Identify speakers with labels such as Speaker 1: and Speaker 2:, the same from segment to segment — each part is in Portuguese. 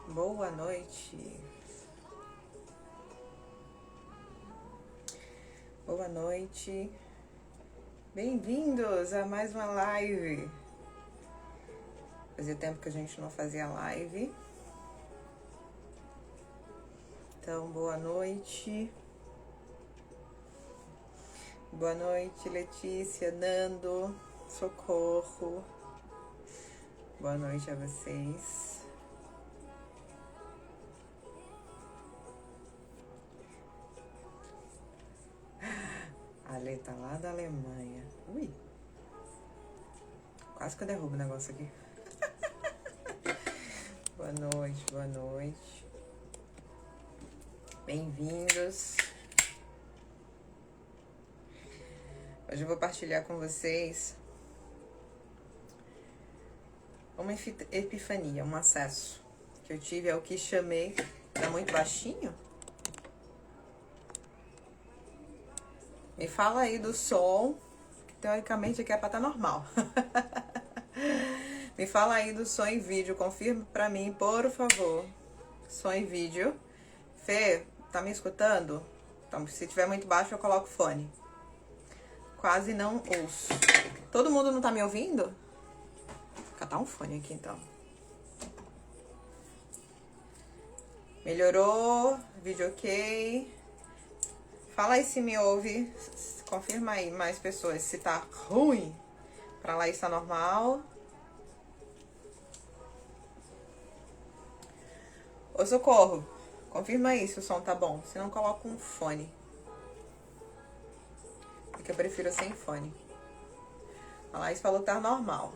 Speaker 1: Boa noite. Boa noite. Bem-vindos a mais uma live. Fazia tempo que a gente não fazia live. Então, boa noite. Boa noite, Letícia, Nando, Socorro. Boa noite a vocês. A Lê tá lá da Alemanha. Ui! Quase que eu derrubo o negócio aqui. Boa noite, boa noite. Bem-vindos. Hoje eu vou partilhar com vocês uma epifania, um acesso que eu tive ao que chamei... Tá muito baixinho? Me fala aí do som, que teoricamente aqui é pra estar normal. Me fala aí do som em vídeo, confirma pra mim, por favor. Som em vídeo. Fê, tá me escutando? Então, se tiver muito baixo, eu coloco fone. Quase não ouço. Todo mundo não tá me ouvindo? Vou catar um fone aqui, então. Melhorou? Vídeo ok? Fala aí se me ouve. Confirma aí mais pessoas. Se tá ruim, pra lá está normal. Ô, Socorro, confirma aí se o som tá bom. Se não, coloca um fone. Porque eu prefiro sem fone. A Laís falou que tá normal.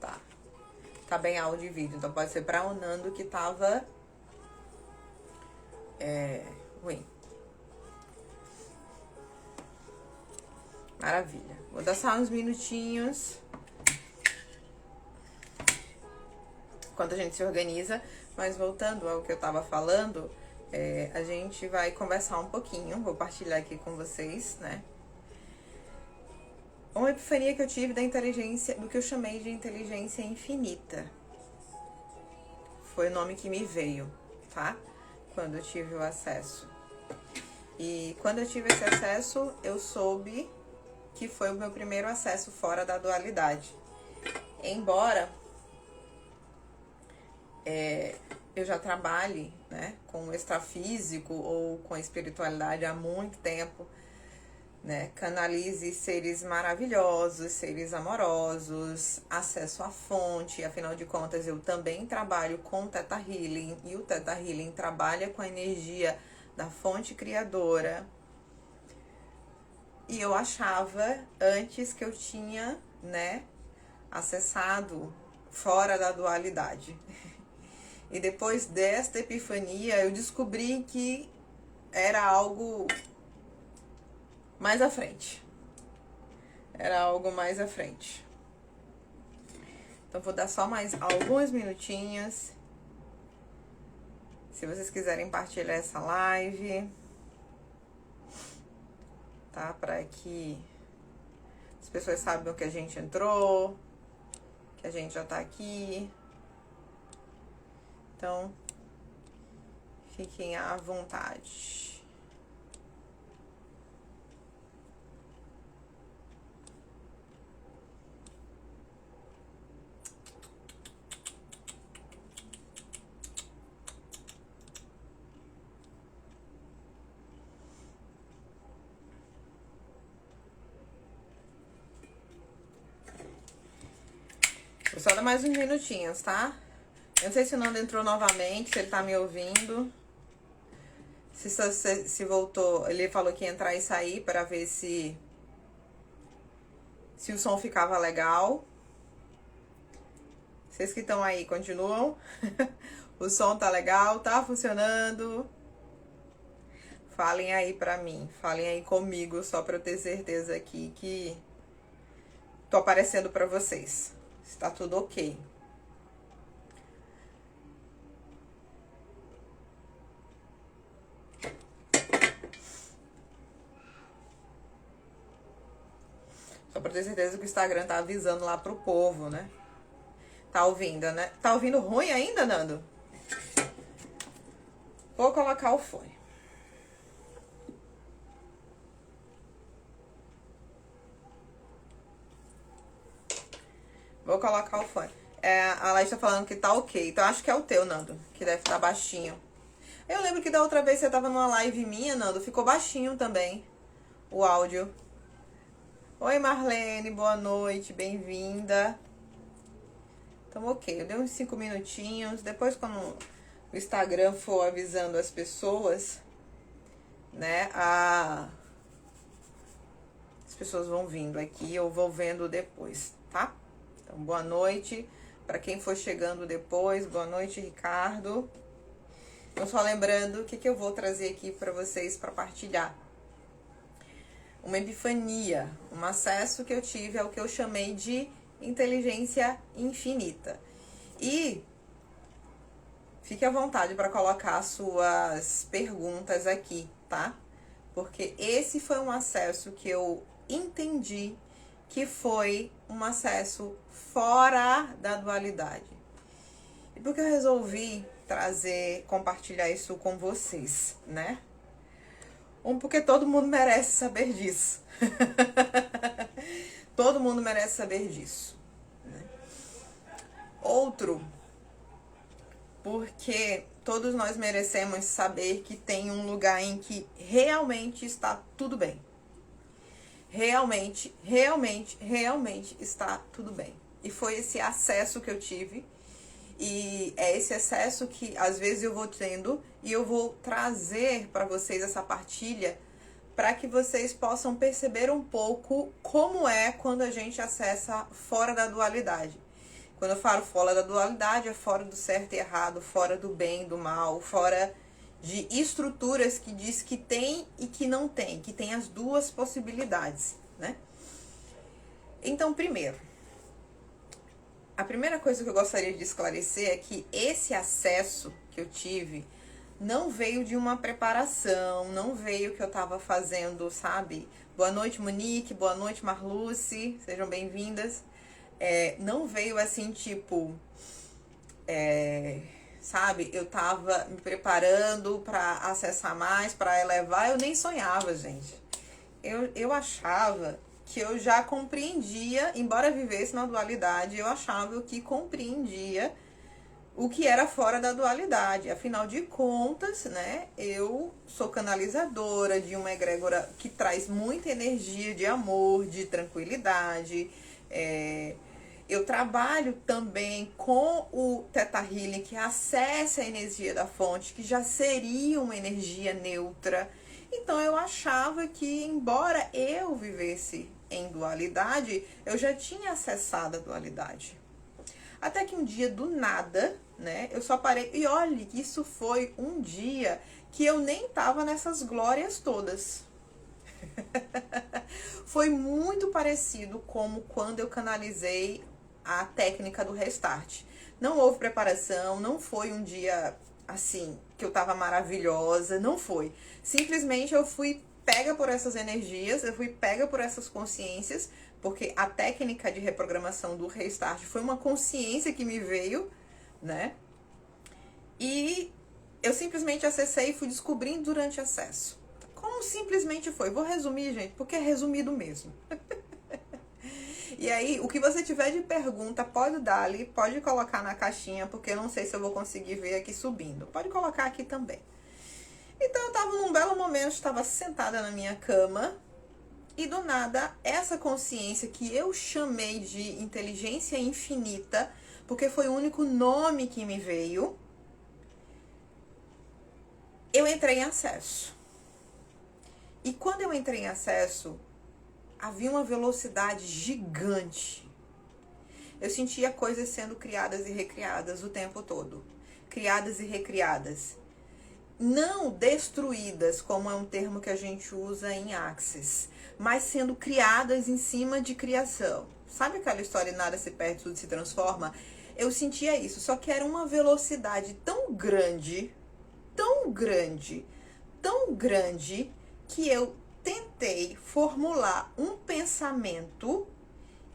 Speaker 1: Tá. Tá bem áudio e vídeo. Então pode ser pra o Nando que tava... ruim. Maravilha. Vou dar só uns minutinhos. Enquanto a gente se organiza. Mas voltando ao que eu tava falando, a gente vai conversar um pouquinho. Vou partilhar aqui com vocês, né? Uma epifania que eu tive da inteligência, do que eu chamei de inteligência infinita. Foi o nome que me veio, tá? Quando eu tive o acesso. E quando eu tive esse acesso, eu soube que foi o meu primeiro acesso fora da dualidade. Embora eu já trabalhe, né, com o extrafísico ou com a espiritualidade há muito tempo, né, canalize seres maravilhosos, seres amorosos, acesso à fonte, afinal de contas eu também trabalho com Theta Healing, e o Theta Healing trabalha com a energia da fonte criadora, e eu achava antes que eu tinha, né, acessado fora da dualidade. E depois desta epifania eu descobri que era algo mais à frente. Era algo mais à frente. Então vou dar só mais alguns minutinhos. Se vocês quiserem partilhar essa live, tá? Para que as pessoas saibam que a gente entrou, que a gente já tá aqui. Então, fiquem à vontade. Vou só dar mais uns minutinhos, tá? Eu não sei se o Nando entrou novamente, se ele tá me ouvindo. Se voltou, ele falou que ia entrar e sair para ver se o som ficava legal. Vocês que estão aí, continuam? O som tá legal? Tá funcionando? Falem aí pra mim, falem aí comigo, só pra eu ter certeza aqui que tô aparecendo pra vocês. Está tudo ok. Só pra ter certeza que o Instagram tá avisando lá pro povo, né? Tá ouvindo, né? Tá ouvindo ruim ainda, Nando? Vou colocar o fone. Vou colocar o fone. A Laís tá falando que tá ok. Então acho que é o teu, Nando, que deve estar baixinho. Eu lembro que da outra vez você tava numa live minha, Nando, ficou baixinho também o áudio. Oi, Marlene, boa noite, bem-vinda. Então, ok, eu dei uns 5 minutinhos. Depois, quando o Instagram for avisando as pessoas, né, as pessoas vão vindo aqui, eu vou vendo depois, tá? Então, boa noite para quem for chegando depois. Boa noite, Ricardo. Então, só lembrando o que eu vou trazer aqui para vocês para partilhar. Uma epifania, um acesso que eu tive ao que eu chamei de inteligência infinita. E fique à vontade para colocar suas perguntas aqui, tá? Porque esse foi um acesso que eu entendi que foi um acesso fora da dualidade. E por que eu resolvi compartilhar isso com vocês, né? Porque todo mundo merece saber disso. Todo mundo merece saber disso, né? Outro, porque todos nós merecemos saber que tem um lugar em que realmente está tudo bem. Realmente está tudo bem. E foi esse acesso que eu tive. E é esse acesso que às vezes eu vou tendo e eu vou trazer para vocês essa partilha para que vocês possam perceber um pouco como é quando a gente acessa fora da dualidade. Quando eu falo fora da dualidade, é fora do certo e errado, fora do bem e do mal, fora de estruturas que diz que tem e que não tem, que tem as duas possibilidades, né? Então, primeiro, a primeira coisa que eu gostaria de esclarecer é que esse acesso que eu tive não veio de uma preparação, não veio que eu tava fazendo, sabe? Boa noite, Monique, boa noite, Marluce, sejam bem-vindas. Não veio assim, tipo, sabe? Eu tava me preparando para acessar mais, para elevar, eu nem sonhava, gente. Eu achava que eu já compreendia, embora vivesse na dualidade, eu achava que compreendia o que era fora da dualidade. Afinal de contas, né, eu sou canalizadora de uma egrégora que traz muita energia de amor, de tranquilidade. Eu trabalho também com o Theta Healing, que acessa a energia da fonte, que já seria uma energia neutra. Então eu achava que, embora eu vivesse em dualidade, eu já tinha acessado a dualidade. Até que um dia, do nada, né, eu só parei. E olha, isso foi um dia que eu nem tava nessas glórias todas. Foi muito parecido como quando eu canalizei a técnica do restart. Não houve preparação, não foi um dia assim que eu tava maravilhosa, não foi. Simplesmente eu fui pega por essas energias, eu fui pega por essas consciências, porque a técnica de reprogramação do restart foi uma consciência que me veio, né? E eu simplesmente acessei e fui descobrindo durante o acesso. Como simplesmente foi? Vou resumir, gente, porque é resumido mesmo. E aí, o que você tiver de pergunta, pode dar ali, pode colocar na caixinha, porque eu não sei se eu vou conseguir ver aqui subindo. Pode colocar aqui também. Então, eu tava num belo momento, estava sentada na minha cama, e do nada, essa consciência que eu chamei de inteligência infinita, porque foi o único nome que me veio, eu entrei em acesso. E quando eu entrei em acesso, havia uma velocidade gigante. Eu sentia coisas sendo criadas e recriadas o tempo todo. Criadas e recriadas. Não destruídas, como é um termo que a gente usa em Axis, mas sendo criadas em cima de criação. Sabe aquela história, nada se perde, tudo se transforma? Eu sentia isso, só que era uma velocidade tão grande, tão grande, tão grande, que eu tentei formular um pensamento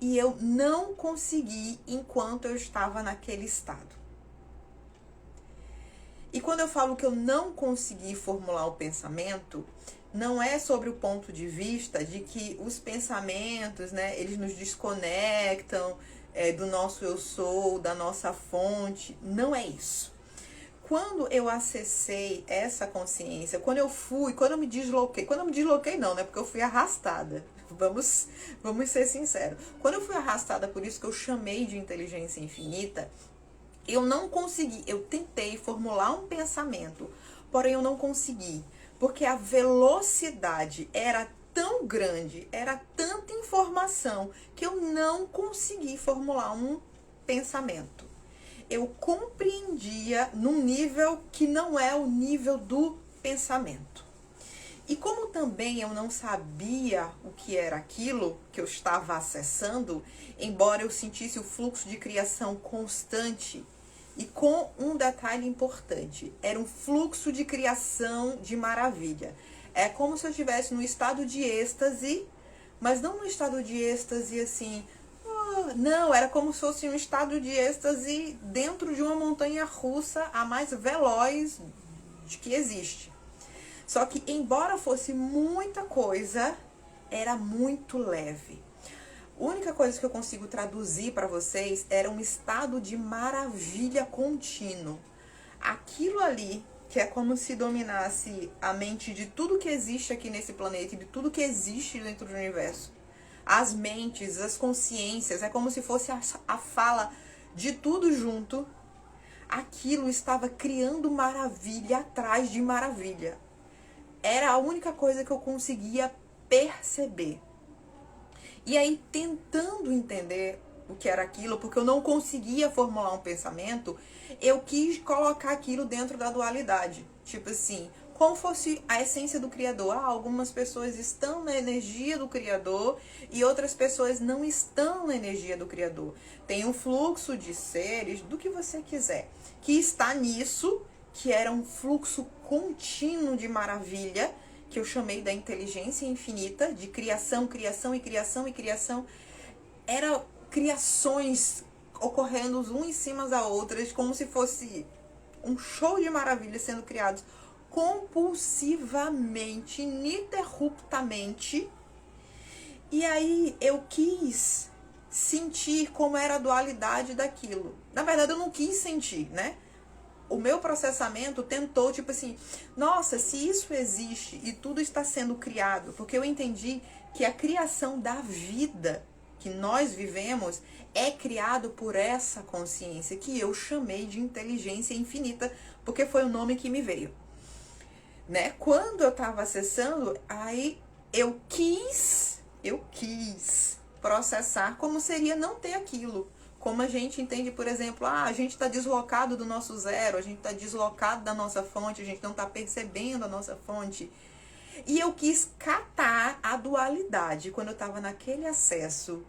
Speaker 1: e eu não consegui enquanto eu estava naquele estado. E quando eu falo que eu não consegui formular o pensamento, não é sobre o ponto de vista de que os pensamentos, né, eles nos desconectam do nosso eu sou, da nossa fonte. Não é isso. Quando eu acessei essa consciência, quando eu me desloquei não, né, porque eu fui arrastada. Vamos ser sinceros. Quando eu fui arrastada, por isso que eu chamei de inteligência infinita, eu não consegui, eu tentei formular um pensamento, porém eu não consegui, porque a velocidade era tão grande, era tanta informação, que eu não consegui formular um pensamento. Eu compreendia num nível que não é o nível do pensamento. E como também eu não sabia o que era aquilo que eu estava acessando, embora eu sentisse o fluxo de criação constante, e com um detalhe importante, era um fluxo de criação de maravilha. É como se eu estivesse no estado de êxtase, mas não no estado de êxtase assim, não, era como se fosse um estado de êxtase dentro de uma montanha russa a mais veloz de que existe. Só que, embora fosse muita coisa, era muito leve. A única coisa que eu consigo traduzir para vocês era um estado de maravilha contínuo. Aquilo ali, que é como se dominasse a mente de tudo que existe aqui nesse planeta, de tudo que existe dentro do universo. As mentes, as consciências, é como se fosse a fala de tudo junto. Aquilo estava criando maravilha atrás de maravilha. Era a única coisa que eu conseguia perceber. E aí, tentando entender o que era aquilo, porque eu não conseguia formular um pensamento, eu quis colocar aquilo dentro da dualidade. Tipo assim, como fosse a essência do Criador. Algumas pessoas estão na energia do Criador e outras pessoas não estão na energia do Criador. Tem um fluxo de seres, do que você quiser, que está nisso, que era um fluxo contínuo de maravilha, que eu chamei da inteligência infinita, de criação, criação e criação e criação. Eram criações ocorrendo um em cima da outra, como se fosse um show de maravilhas sendo criados compulsivamente, ininterruptamente. E aí eu quis sentir como era a dualidade daquilo. Na verdade, eu não quis sentir, né? O meu processamento tentou, tipo assim, nossa, se isso existe e tudo está sendo criado, porque eu entendi que a criação da vida que nós vivemos é criado por essa consciência que eu chamei de inteligência infinita, porque foi o nome que me veio. Né? Quando eu estava acessando, aí eu quis processar como seria não ter aquilo. Como a gente entende, por exemplo, a gente está deslocado do nosso zero, a gente está deslocado da nossa fonte, a gente não está percebendo a nossa fonte. E eu quis catar a dualidade quando eu estava naquele acesso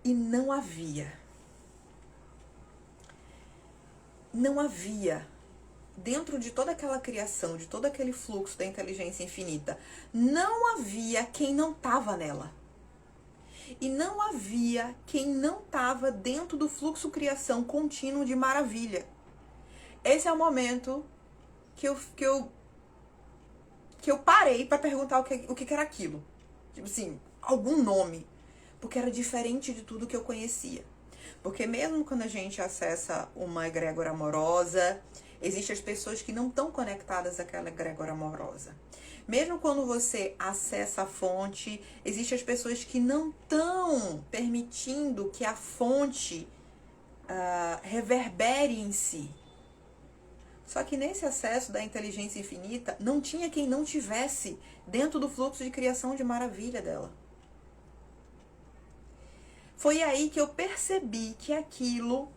Speaker 1: e não havia. Não havia. Dentro de toda aquela criação, de todo aquele fluxo da inteligência infinita, não havia quem não estava nela. E não havia quem não estava dentro do fluxo criação contínuo de maravilha. Esse é o momento que eu parei para perguntar o que era aquilo. Tipo assim, algum nome. Porque era diferente de tudo que eu conhecia. Porque mesmo quando a gente acessa uma egrégora amorosa, existem as pessoas que não estão conectadas àquela egrégora amorosa. Mesmo quando você acessa a fonte, existem as pessoas que não estão permitindo que a fonte reverbere em si. Só que nesse acesso da inteligência infinita, não tinha quem não tivesse dentro do fluxo de criação de maravilha dela. Foi aí que eu percebi que aquilo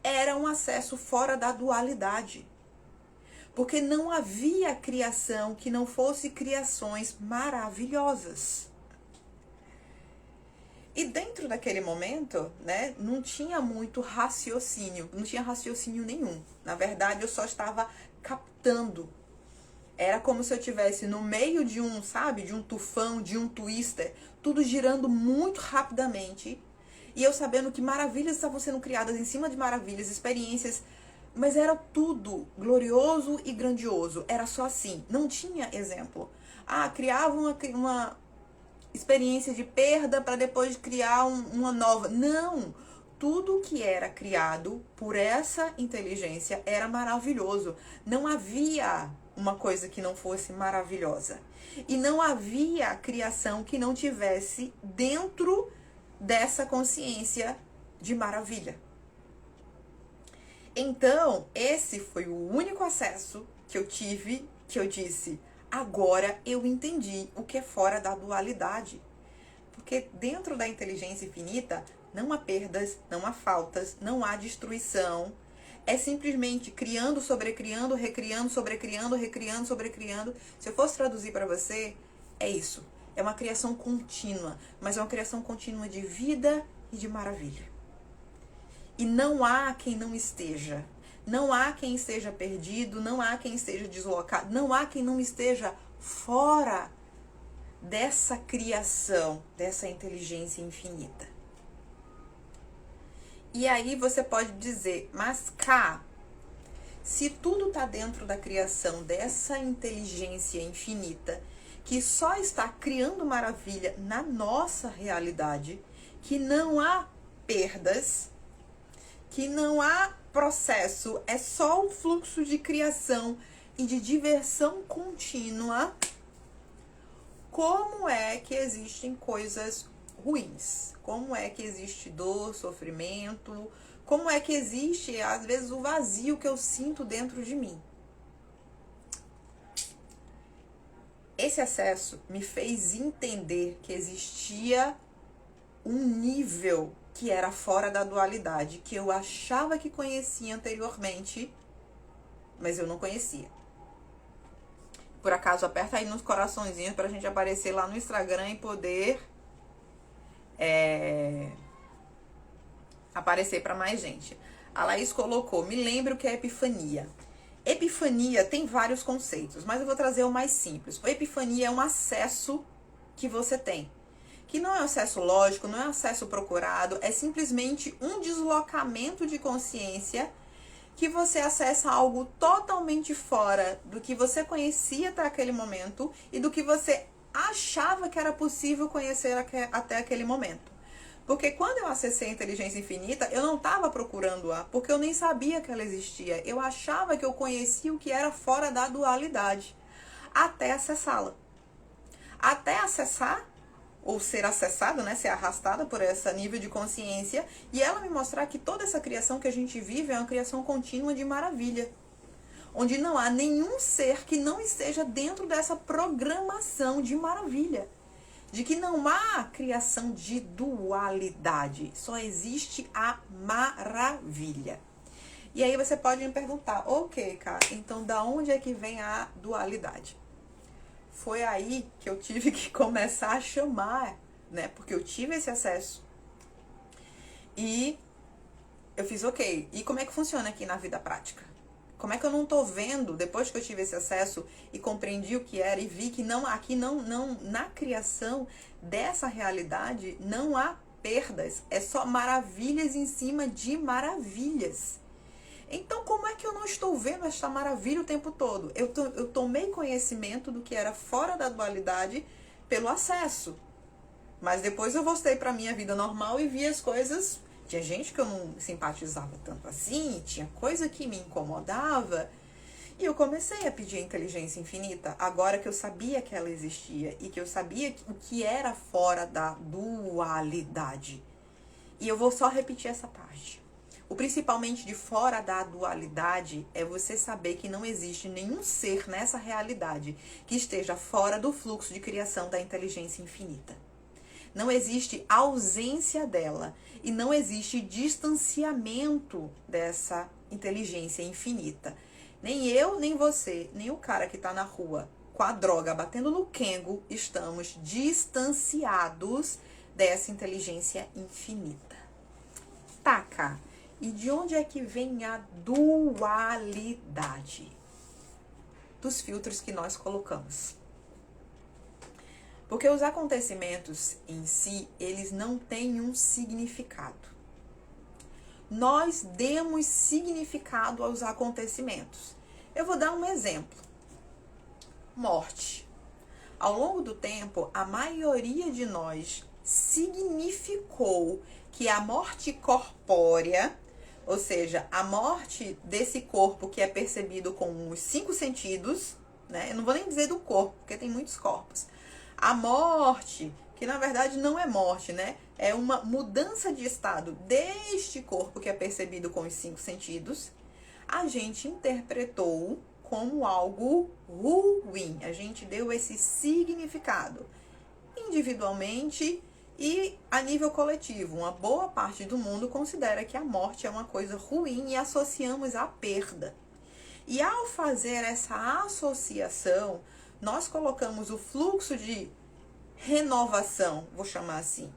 Speaker 1: era um acesso fora da dualidade. Porque não havia criação que não fosse criações maravilhosas. E dentro daquele momento, né, não tinha muito raciocínio, não tinha raciocínio nenhum. Na verdade, eu só estava captando. Era como se eu estivesse no meio de um, sabe, de um tufão, de um twister, tudo girando muito rapidamente. E eu sabendo que maravilhas estavam sendo criadas em cima de maravilhas, experiências, mas era tudo glorioso e grandioso. Era só assim, não tinha exemplo. Criava uma experiência de perda para depois criar uma nova. Não! Tudo que era criado por essa inteligência era maravilhoso. Não havia uma coisa que não fosse maravilhosa. E não havia criação que não tivesse dentro dessa consciência de maravilha. Então, esse foi o único acesso que eu tive, que eu disse, agora eu entendi o que é fora da dualidade. Porque dentro da inteligência infinita, não há perdas, não há faltas, não há destruição. É simplesmente criando, sobrecriando, recriando, sobrecriando, recriando, sobrecriando. Se eu fosse traduzir para você, é isso. É uma criação contínua, mas é uma criação contínua de vida e de maravilha. E não há quem não esteja. Não há quem esteja perdido, não há quem esteja deslocado, não há quem não esteja fora dessa criação, dessa inteligência infinita. E aí você pode dizer, mas cá, se tudo está dentro da criação dessa inteligência infinita, que só está criando maravilha na nossa realidade, que não há perdas, que não há processo, é só um fluxo de criação e de diversão contínua, como é que existem coisas ruins? Como é que existe dor, sofrimento? Como é que existe, às vezes, o vazio que eu sinto dentro de mim? Esse acesso me fez entender que existia um nível que era fora da dualidade, que eu achava que conhecia anteriormente, mas eu não conhecia. Por acaso, aperta aí nos coraçõezinhos pra gente aparecer lá no Instagram e poder aparecer pra mais gente. A Laís colocou, me lembro que é epifania. Epifania tem vários conceitos, mas eu vou trazer o mais simples. A epifania é um acesso que você tem. Que não é um acesso lógico, não é um acesso procurado, é simplesmente um deslocamento de consciência que você acessa algo totalmente fora do que você conhecia até aquele momento e do que você achava que era possível conhecer até aquele momento. Porque quando eu acessei a inteligência infinita, eu não estava procurando-a, porque eu nem sabia que ela existia. Eu achava que eu conhecia o que era fora da dualidade, até acessá-la. Até acessar, ou ser acessada, né, ser arrastada por esse nível de consciência, e ela me mostrar que toda essa criação que a gente vive é uma criação contínua de maravilha, onde não há nenhum ser que não esteja dentro dessa programação de maravilha, de que não há criação de dualidade, só existe a maravilha. E aí você pode me perguntar, ok, cara, então da onde é que vem a dualidade? Foi aí que eu tive que começar a chamar, né? Porque eu tive esse acesso. E eu fiz, ok, e como é que funciona aqui na vida prática? Como é que eu não tô vendo, depois que eu tive esse acesso e compreendi o que era e vi que não, aqui não, na criação dessa realidade não há perdas, é só maravilhas em cima de maravilhas. Então, como é que eu não estou vendo esta maravilha o tempo todo? Eu tomei conhecimento do que era fora da dualidade pelo acesso. Mas depois eu voltei para a minha vida normal e vi as coisas. Tinha gente que eu não simpatizava tanto assim, tinha coisa que me incomodava. E eu comecei a pedir a inteligência infinita, agora que eu sabia que ela existia e que eu sabia o que era fora da dualidade. E eu vou só repetir essa parte. O principalmente de fora da dualidade é você saber que não existe nenhum ser nessa realidade que esteja fora do fluxo de criação da inteligência infinita. Não existe ausência dela e não existe distanciamento dessa inteligência infinita. Nem eu, nem você, nem o cara que está na rua com a droga batendo no quengo estamos distanciados dessa inteligência infinita. Taca. E de onde é que vem a dualidade? dos filtros que nós colocamos. Porque os acontecimentos em si, eles não têm um significado. Nós demos significado aos acontecimentos. Eu vou dar um exemplo. Morte. Ao longo do tempo, a maioria de nós significou que a morte corpórea, ou seja, a morte desse corpo que é percebido com os 5 sentidos, né? Eu não vou nem dizer do corpo, porque tem muitos corpos. A morte, que na verdade não é morte, né? É uma mudança de estado deste corpo que é percebido com os 5 sentidos, a gente interpretou como algo ruim. A gente deu esse significado individualmente e a nível coletivo. Uma boa parte do mundo considera que a morte é uma coisa ruim e associamos à perda. E ao fazer essa associação, nós colocamos o fluxo de renovação, vou chamar assim,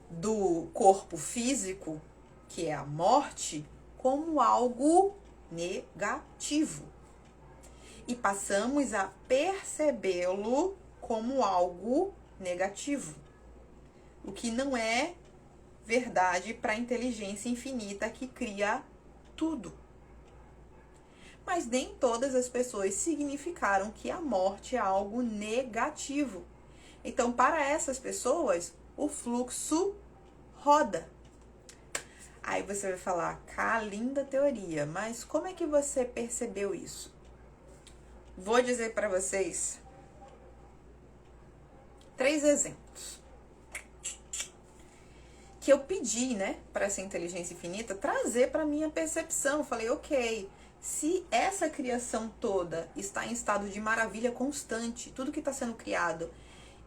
Speaker 1: do corpo físico, que é a morte, como algo negativo. E passamos a percebê-lo como algo negativo. O que não é verdade para a inteligência infinita que cria tudo. Mas nem todas as pessoas significaram que a morte é algo negativo. Então, para essas pessoas, o fluxo roda. Aí você vai falar, linda teoria, mas como é que você percebeu isso? Vou dizer para vocês 3 exemplos. Que eu pedi, né, para essa inteligência infinita trazer para minha percepção. Eu falei, ok, se essa criação toda está em estado de maravilha constante, tudo que está sendo criado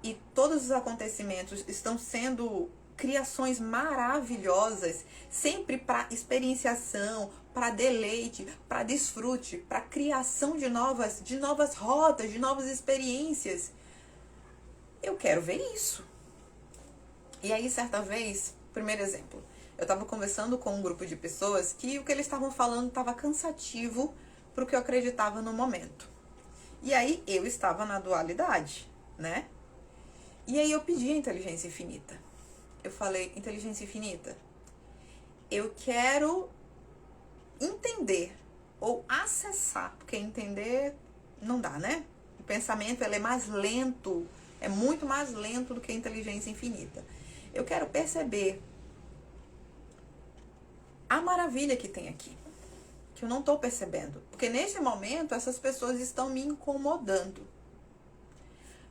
Speaker 1: e todos os acontecimentos estão sendo criações maravilhosas, sempre para experienciação, para deleite, para desfrute, para criação de novas rotas, de novas experiências. Eu quero ver isso. E aí, certa vez, primeiro exemplo, eu estava conversando com um grupo de pessoas que o que eles estavam falando estava cansativo para o que eu acreditava no momento. E aí, eu estava na dualidade, né? E aí, eu pedi a inteligência infinita. Eu falei, inteligência infinita, eu quero entender ou acessar, porque entender não dá, né? O pensamento ele é mais lento, é muito mais lento do que a inteligência infinita. Eu quero perceber a maravilha que tem aqui, que eu não estou percebendo. Porque nesse momento, essas pessoas estão me incomodando.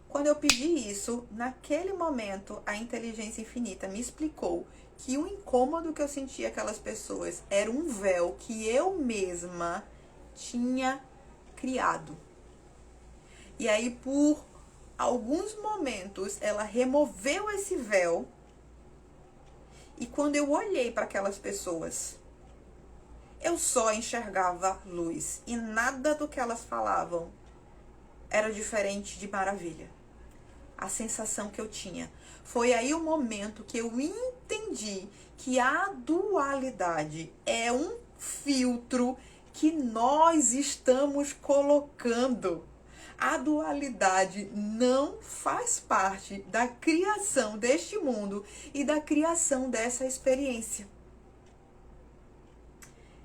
Speaker 1: Quando eu pedi isso, naquele momento, a inteligência infinita me explicou que o incômodo que eu sentia aquelas pessoas era um véu que eu mesma tinha criado. E aí, por alguns momentos, ela removeu esse véu. E quando eu olhei para aquelas pessoas, eu só enxergava luz. E nada do que elas falavam era diferente de maravilha. A sensação que eu tinha. Foi aí o momento que eu entendi que a dualidade é um filtro que nós estamos colocando. A dualidade não faz parte da criação deste mundo e da criação dessa experiência.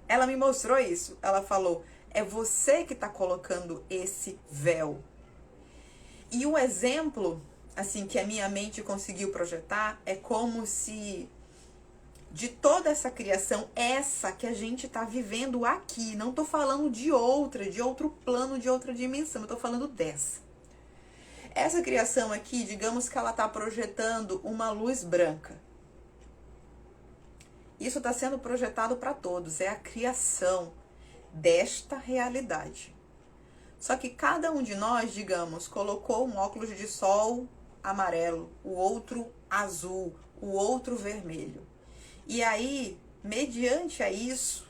Speaker 1: Ela me mostrou isso. Ela falou, é você que está colocando esse véu. E um exemplo, assim, que a minha mente conseguiu projetar, é como se de toda essa criação, essa que a gente está vivendo aqui, não estou falando de outro plano, de outra dimensão, eu estou falando dessa. Essa criação aqui, digamos que ela está projetando uma luz branca. Isso está sendo projetado para todos, é a criação desta realidade. Só que cada um de nós, digamos, colocou um óculos de sol amarelo, o outro azul, o outro vermelho. E aí, mediante a isso,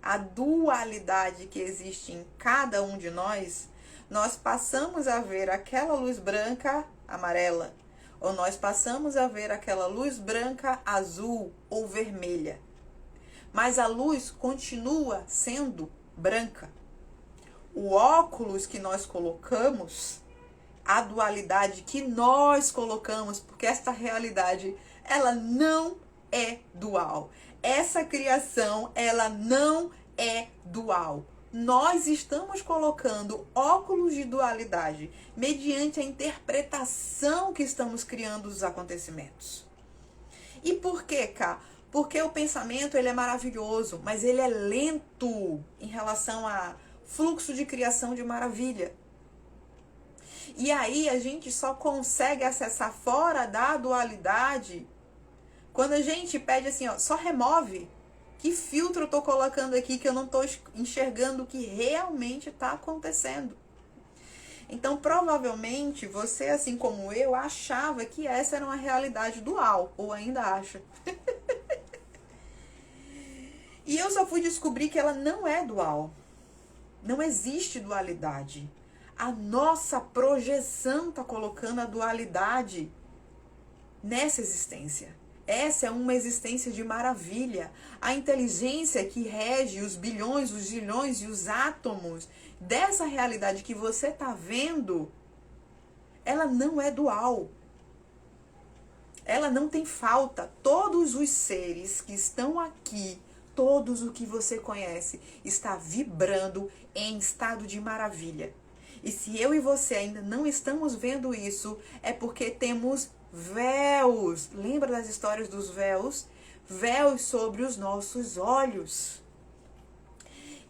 Speaker 1: a dualidade que existe em cada um de nós, nós passamos a ver aquela luz branca amarela, ou nós passamos a ver aquela luz branca azul ou vermelha. Mas a luz continua sendo branca. o óculos que nós colocamos, a dualidade que nós colocamos, porque esta realidade, ela não é dual. Essa criação, ela não é dual. Nós estamos colocando óculos de dualidade mediante a interpretação que estamos criando dos acontecimentos. E por quê, Cá? Porque o pensamento, ele é maravilhoso, mas ele é lento em relação a fluxo de criação de maravilha. E aí a gente só consegue acessar fora da dualidade quando a gente pede assim, ó, só remove. Que filtro eu tô colocando aqui que eu não tô enxergando o que realmente está acontecendo? Então, provavelmente, você, assim como eu, achava que essa era uma realidade dual, ou ainda acha. E eu só fui descobrir que ela não é dual. Não existe dualidade. A nossa projeção está colocando a dualidade nessa existência. Essa é uma existência de maravilha. A inteligência que rege os bilhões, os zilhões e os átomos dessa realidade que você está vendo, ela não é dual. Ela não tem falta. Todos os seres que estão aqui, todos o que você conhece, está vibrando em estado de maravilha. E se eu e você ainda não estamos vendo isso, é porque temos véus. Lembra das histórias dos véus? Véus sobre os nossos olhos.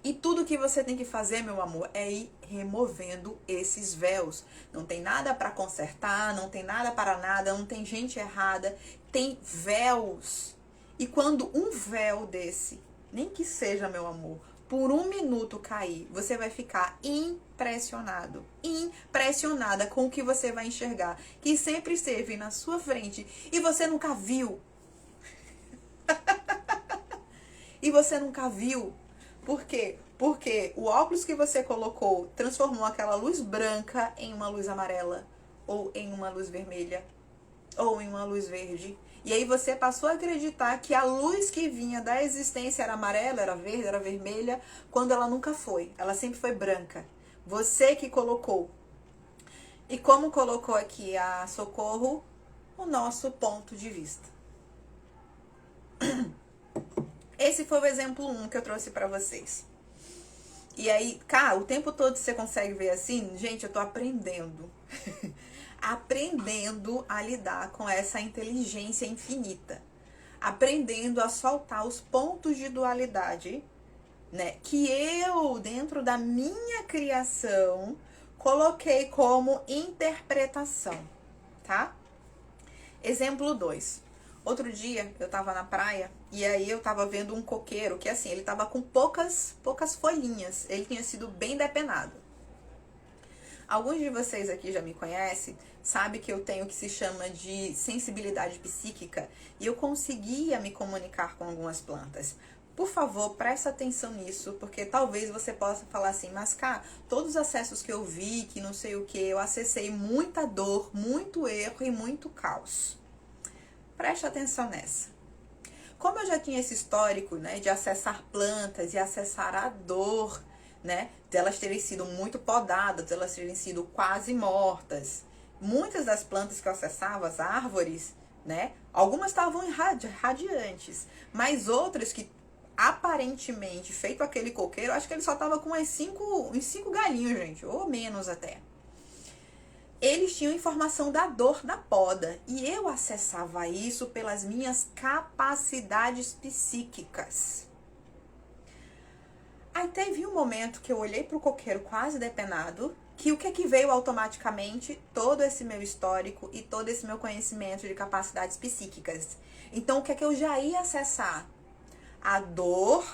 Speaker 1: E tudo que você tem que fazer, meu amor, é ir removendo esses véus. Não tem nada para consertar, não tem nada para nada, não tem gente errada, tem véus. E quando um véu desse, nem que seja, meu amor, por um minuto cair, você vai ficar impressionado, impressionada com o que você vai enxergar, que sempre esteve na sua frente e você nunca viu. E você nunca viu. Por quê? Porque o óculos que você colocou transformou aquela luz branca em uma luz amarela, ou em uma luz vermelha, ou em uma luz verde. E aí você passou a acreditar que a luz que vinha da existência era amarela, era verde, era vermelha, quando ela nunca foi. Ela sempre foi branca. Você que colocou. E como colocou aqui a Socorro, o nosso ponto de vista. Esse foi o exemplo 1 que eu trouxe pra vocês. E aí, cara, o tempo todo você consegue ver assim? Gente, eu tô aprendendo. Aprendendo a lidar com essa inteligência infinita. Aprendendo a soltar os pontos de dualidade, né? Que eu, dentro da minha criação, coloquei como interpretação, tá? Exemplo 2. Outro dia eu tava na praia e aí eu tava vendo um coqueiro que assim, ele tava com poucas folhinhas. Ele tinha sido bem depenado. Alguns de vocês aqui já me conhecem, sabe que eu tenho o que se chama de sensibilidade psíquica e eu conseguia me comunicar com algumas plantas. Por favor, presta atenção nisso, porque talvez você possa falar assim, mas cá, todos os acessos que eu vi, que não sei o que, eu acessei muita dor, muito erro e muito caos. Preste atenção nessa. Como eu já tinha esse histórico, né, de acessar plantas e acessar a dor, né, delas terem sido muito podadas, delas terem sido quase mortas. Muitas das plantas que eu acessava, as árvores, né, algumas estavam radiantes, mas outras que aparentemente, feito aquele coqueiro, acho que ele só tava com uns cinco galinhos, gente, ou menos até. Eles tinham informação da dor da poda e eu acessava isso pelas minhas capacidades psíquicas. Aí teve um momento que eu olhei para o coqueiro quase depenado, que o que veio automaticamente? Todo esse meu histórico e todo esse meu conhecimento de capacidades psíquicas. Então, o que eu já ia acessar? A dor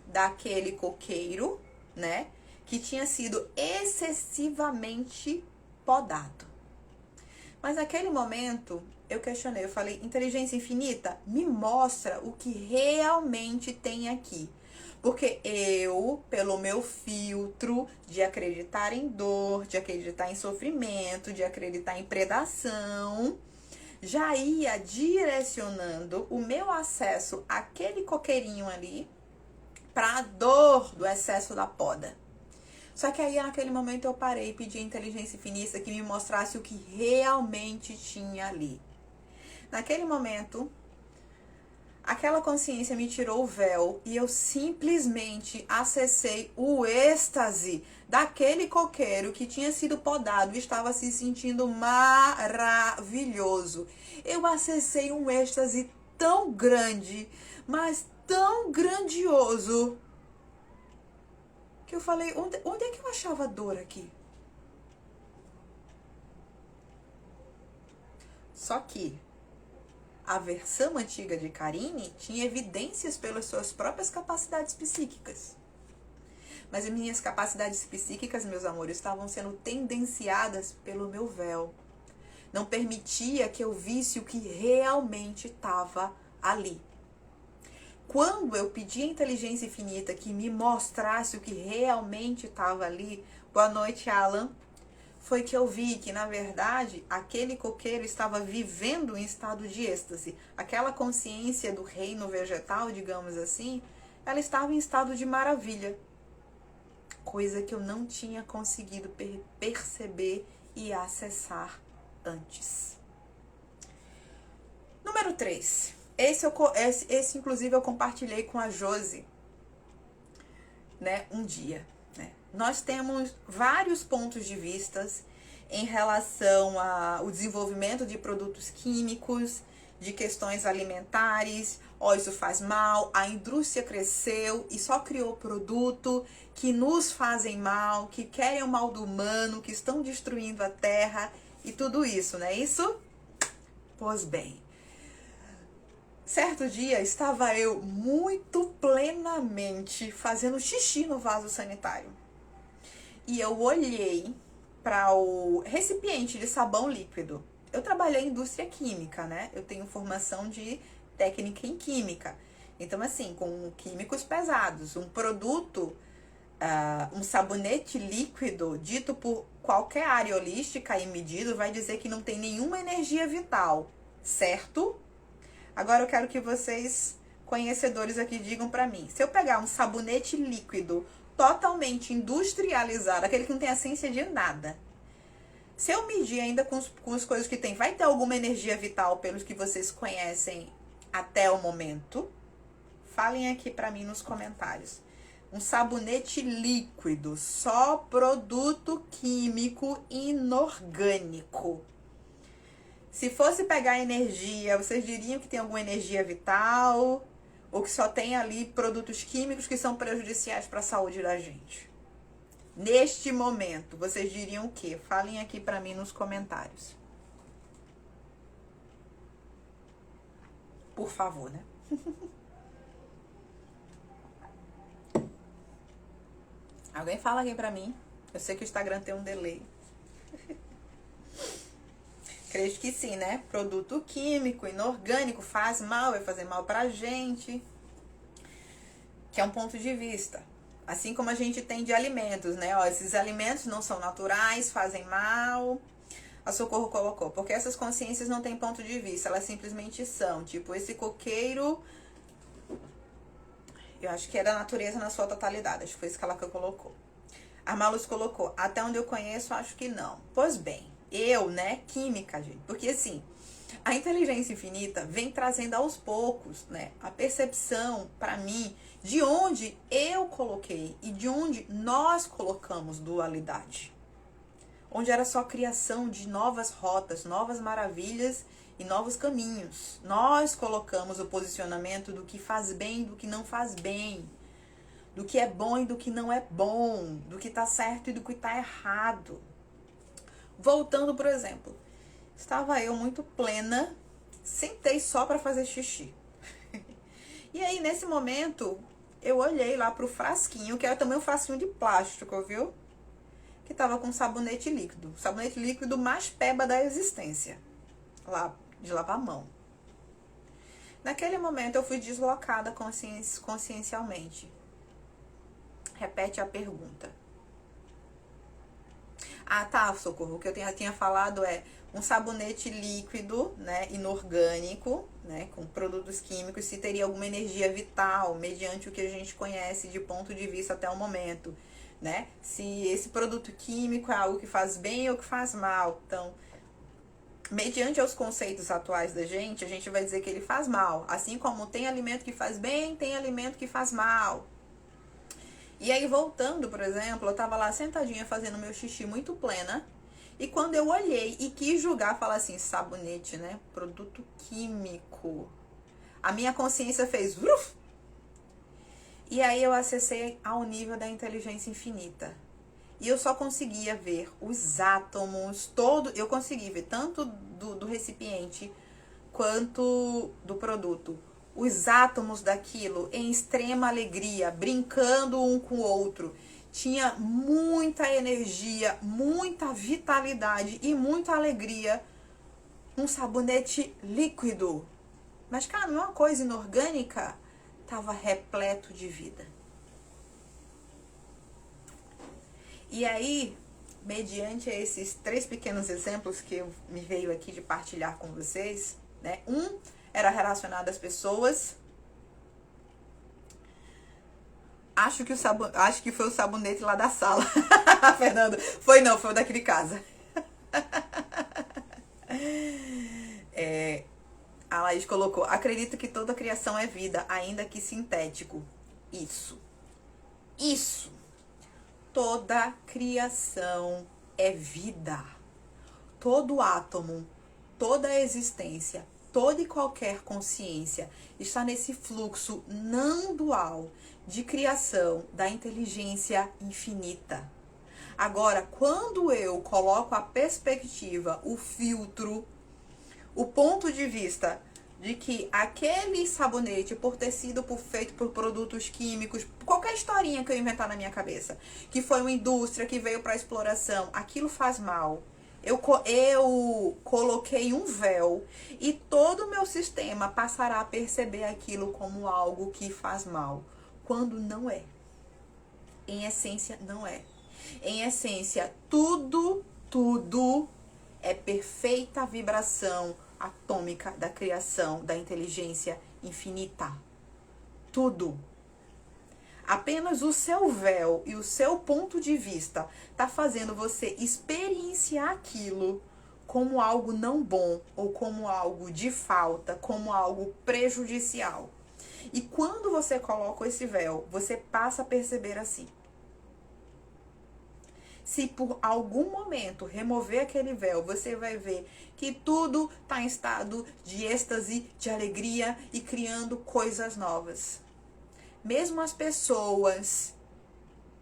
Speaker 1: daquele coqueiro, né? Que tinha sido excessivamente podado. Mas naquele momento, eu questionei, eu falei, inteligência infinita, me mostra o que realmente tem aqui. Porque eu, pelo meu filtro de acreditar em dor, de acreditar em sofrimento, de acreditar em predação, já ia direcionando o meu acesso àquele coqueirinho ali para a dor do excesso da poda. Só que aí, naquele momento, eu parei e pedi a inteligência infinita que me mostrasse o que realmente tinha ali. Naquele momento, aquela consciência me tirou o véu e eu simplesmente acessei o êxtase daquele coqueiro que tinha sido podado e estava se sentindo maravilhoso. Eu acessei um êxtase tão grande, mas tão grandioso, que eu falei, onde é que eu achava dor aqui? Só que a versão antiga de Karine tinha evidências pelas suas próprias capacidades psíquicas. Mas as minhas capacidades psíquicas, meus amores, estavam sendo tendenciadas pelo meu véu. Não permitia que eu visse o que realmente estava ali. Quando eu pedi a inteligência infinita que me mostrasse o que realmente estava ali, boa noite, Alan, foi que eu vi que, na verdade, aquele coqueiro estava vivendo em estado de êxtase. Aquela consciência do reino vegetal, digamos assim, ela estava em estado de maravilha. Coisa que eu não tinha conseguido perceber e acessar antes. Número 3. Esse, inclusive, eu compartilhei com a Josi, né, um dia. Né? Nós temos vários pontos de vista em relação ao desenvolvimento de produtos químicos, de questões alimentares. Isso faz mal, a indústria cresceu e só criou produto que nos fazem mal, que querem o mal do humano, que estão destruindo a terra e tudo isso, não é isso? Pois bem. Certo dia, estava eu muito plenamente fazendo xixi no vaso sanitário. E eu olhei para o recipiente de sabão líquido. Eu trabalhei em indústria química, né? Eu tenho formação de técnica em química. Então, assim, com químicos pesados. Um produto, um sabonete líquido, dito por qualquer área holística e medido, vai dizer que não tem nenhuma energia vital, certo? Agora eu quero que vocês, conhecedores aqui, digam pra mim. Se eu pegar um sabonete líquido totalmente industrializado, aquele que não tem essência de nada, se eu medir ainda com as coisas que tem, vai ter alguma energia vital pelos que vocês conhecem até o momento? Falem aqui pra mim nos comentários. Um sabonete líquido, só produto químico inorgânico. Se fosse pegar energia, vocês diriam que tem alguma energia vital? Ou que só tem ali produtos químicos que são prejudiciais para a saúde da gente? Neste momento, vocês diriam o quê? Falem aqui para mim nos comentários. Por favor, né? Alguém fala aqui para mim. Eu sei que o Instagram tem um delay. Creio que sim, né? Produto químico, inorgânico, faz mal, vai fazer mal pra gente. Que é um ponto de vista. Assim como a gente tem de alimentos, né? Esses alimentos não são naturais, fazem mal. A Socorro colocou, porque essas consciências não têm ponto de vista, elas simplesmente são. Tipo, esse coqueiro, eu acho que é da natureza na sua totalidade. Acho que foi isso que ela colocou. A Malus colocou, até onde eu conheço, acho que não. Pois bem. Né, química, gente, porque assim, a inteligência infinita vem trazendo aos poucos, né, a percepção para mim de onde eu coloquei e de onde nós colocamos dualidade, onde era só criação de novas rotas, novas maravilhas e novos caminhos. Nós colocamos o posicionamento do que faz bem e do que não faz bem, do que é bom e do que não é bom, do que tá certo e do que tá errado. Voltando, por exemplo, estava eu muito plena, sentei só para fazer xixi. E aí, nesse momento, eu olhei lá pro frasquinho, que era também um frasquinho de plástico, viu? Que tava com sabonete líquido. Sabonete líquido mais peba da existência. Lá, de lavar a mão. Naquele momento, eu fui deslocada consciencialmente. Repete a pergunta. Ah, tá, Socorro. O que eu tinha falado é um sabonete líquido, né, inorgânico, né, com produtos químicos, se teria alguma energia vital, mediante o que a gente conhece de ponto de vista até o momento. né? Se esse produto químico é algo que faz bem ou que faz mal. Então, mediante os conceitos atuais da gente, a gente vai dizer que ele faz mal. Assim como tem alimento que faz bem, tem alimento que faz mal. E aí, voltando, por exemplo, eu tava lá sentadinha fazendo meu xixi muito plena. E quando eu olhei e quis julgar, falar assim, sabonete, né? Produto químico. A minha consciência fez... Uf! E aí eu acessei ao nível da inteligência infinita. E eu só conseguia ver os átomos, eu consegui ver tanto do recipiente quanto do produto. Os átomos daquilo em extrema alegria, brincando um com o outro. Tinha muita energia, muita vitalidade e muita alegria. Um sabonete líquido. Mas, cara, não é uma coisa inorgânica. Estava repleto de vida. E aí, mediante esses 3 pequenos exemplos que me veio aqui de partilhar com vocês, né? Um era relacionado às pessoas. Acho que foi o sabonete lá da sala. Fernando, foi o daqui de casa. A Laís colocou, acredito que toda criação é vida, ainda que sintético. Isso. Toda criação é vida. Todo átomo, toda existência, toda e qualquer consciência está nesse fluxo não dual de criação da inteligência infinita. Agora, quando eu coloco a perspectiva, o filtro, o ponto de vista de que aquele sabonete, por ter sido feito por produtos químicos, qualquer historinha que eu inventar na minha cabeça, que foi uma indústria que veio para exploração, aquilo faz mal. Eu coloquei um véu e todo o meu sistema passará a perceber aquilo como algo que faz mal, quando não é. Em essência, não é. Em essência, tudo é perfeita vibração atômica da criação, da inteligência infinita. Tudo. Apenas o seu véu e o seu ponto de vista tá fazendo você experienciar aquilo como algo não bom ou como algo de falta, como algo prejudicial. E quando você coloca esse véu, você passa a perceber assim. Se por algum momento remover aquele véu, você vai ver que tudo está em estado de êxtase, de alegria e criando coisas novas. Mesmo as pessoas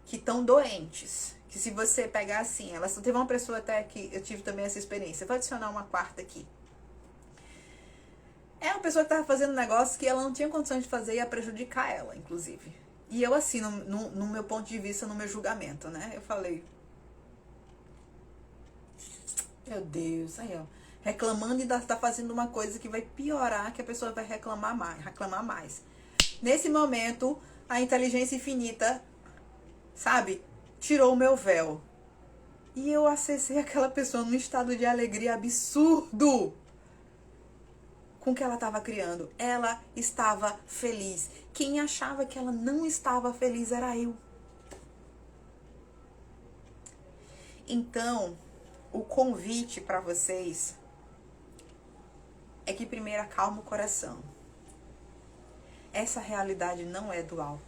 Speaker 1: que estão doentes, que se você pegar assim, teve uma pessoa até que eu tive também essa experiência, vou adicionar uma quarta aqui. É uma pessoa que estava fazendo um negócio que ela não tinha condição de fazer e ia prejudicar ela, inclusive. E eu assim, no meu ponto de vista, no meu julgamento, né? Eu falei... Meu Deus, aí ó, reclamando e tá fazendo uma coisa que vai piorar, que a pessoa vai reclamar mais. Nesse momento, a inteligência infinita, sabe, tirou o meu véu. E eu acessei aquela pessoa num estado de alegria absurdo com o que ela estava criando. Ela estava feliz. Quem achava que ela não estava feliz era eu. Então... o convite para vocês é que primeiro acalma o coração. Essa realidade não é dual.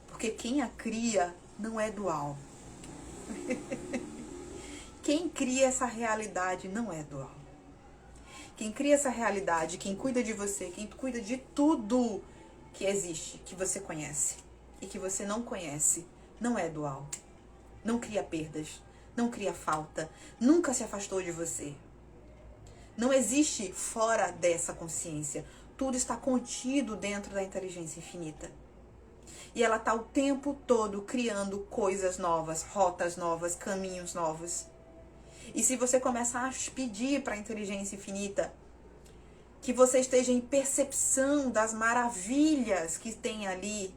Speaker 1: Porque quem a cria não é dual. Quem cria essa realidade não é dual. Quem cria essa realidade, quem cuida de você, quem cuida de tudo que existe, que você conhece e que você não conhece, não é dual. Não cria perdas. Não cria falta, nunca se afastou de você. Não existe fora dessa consciência. Tudo está contido dentro da inteligência infinita. E ela está o tempo todo criando coisas novas, rotas novas, caminhos novos. E se você começar a pedir para a inteligência infinita que você esteja em percepção das maravilhas que tem ali,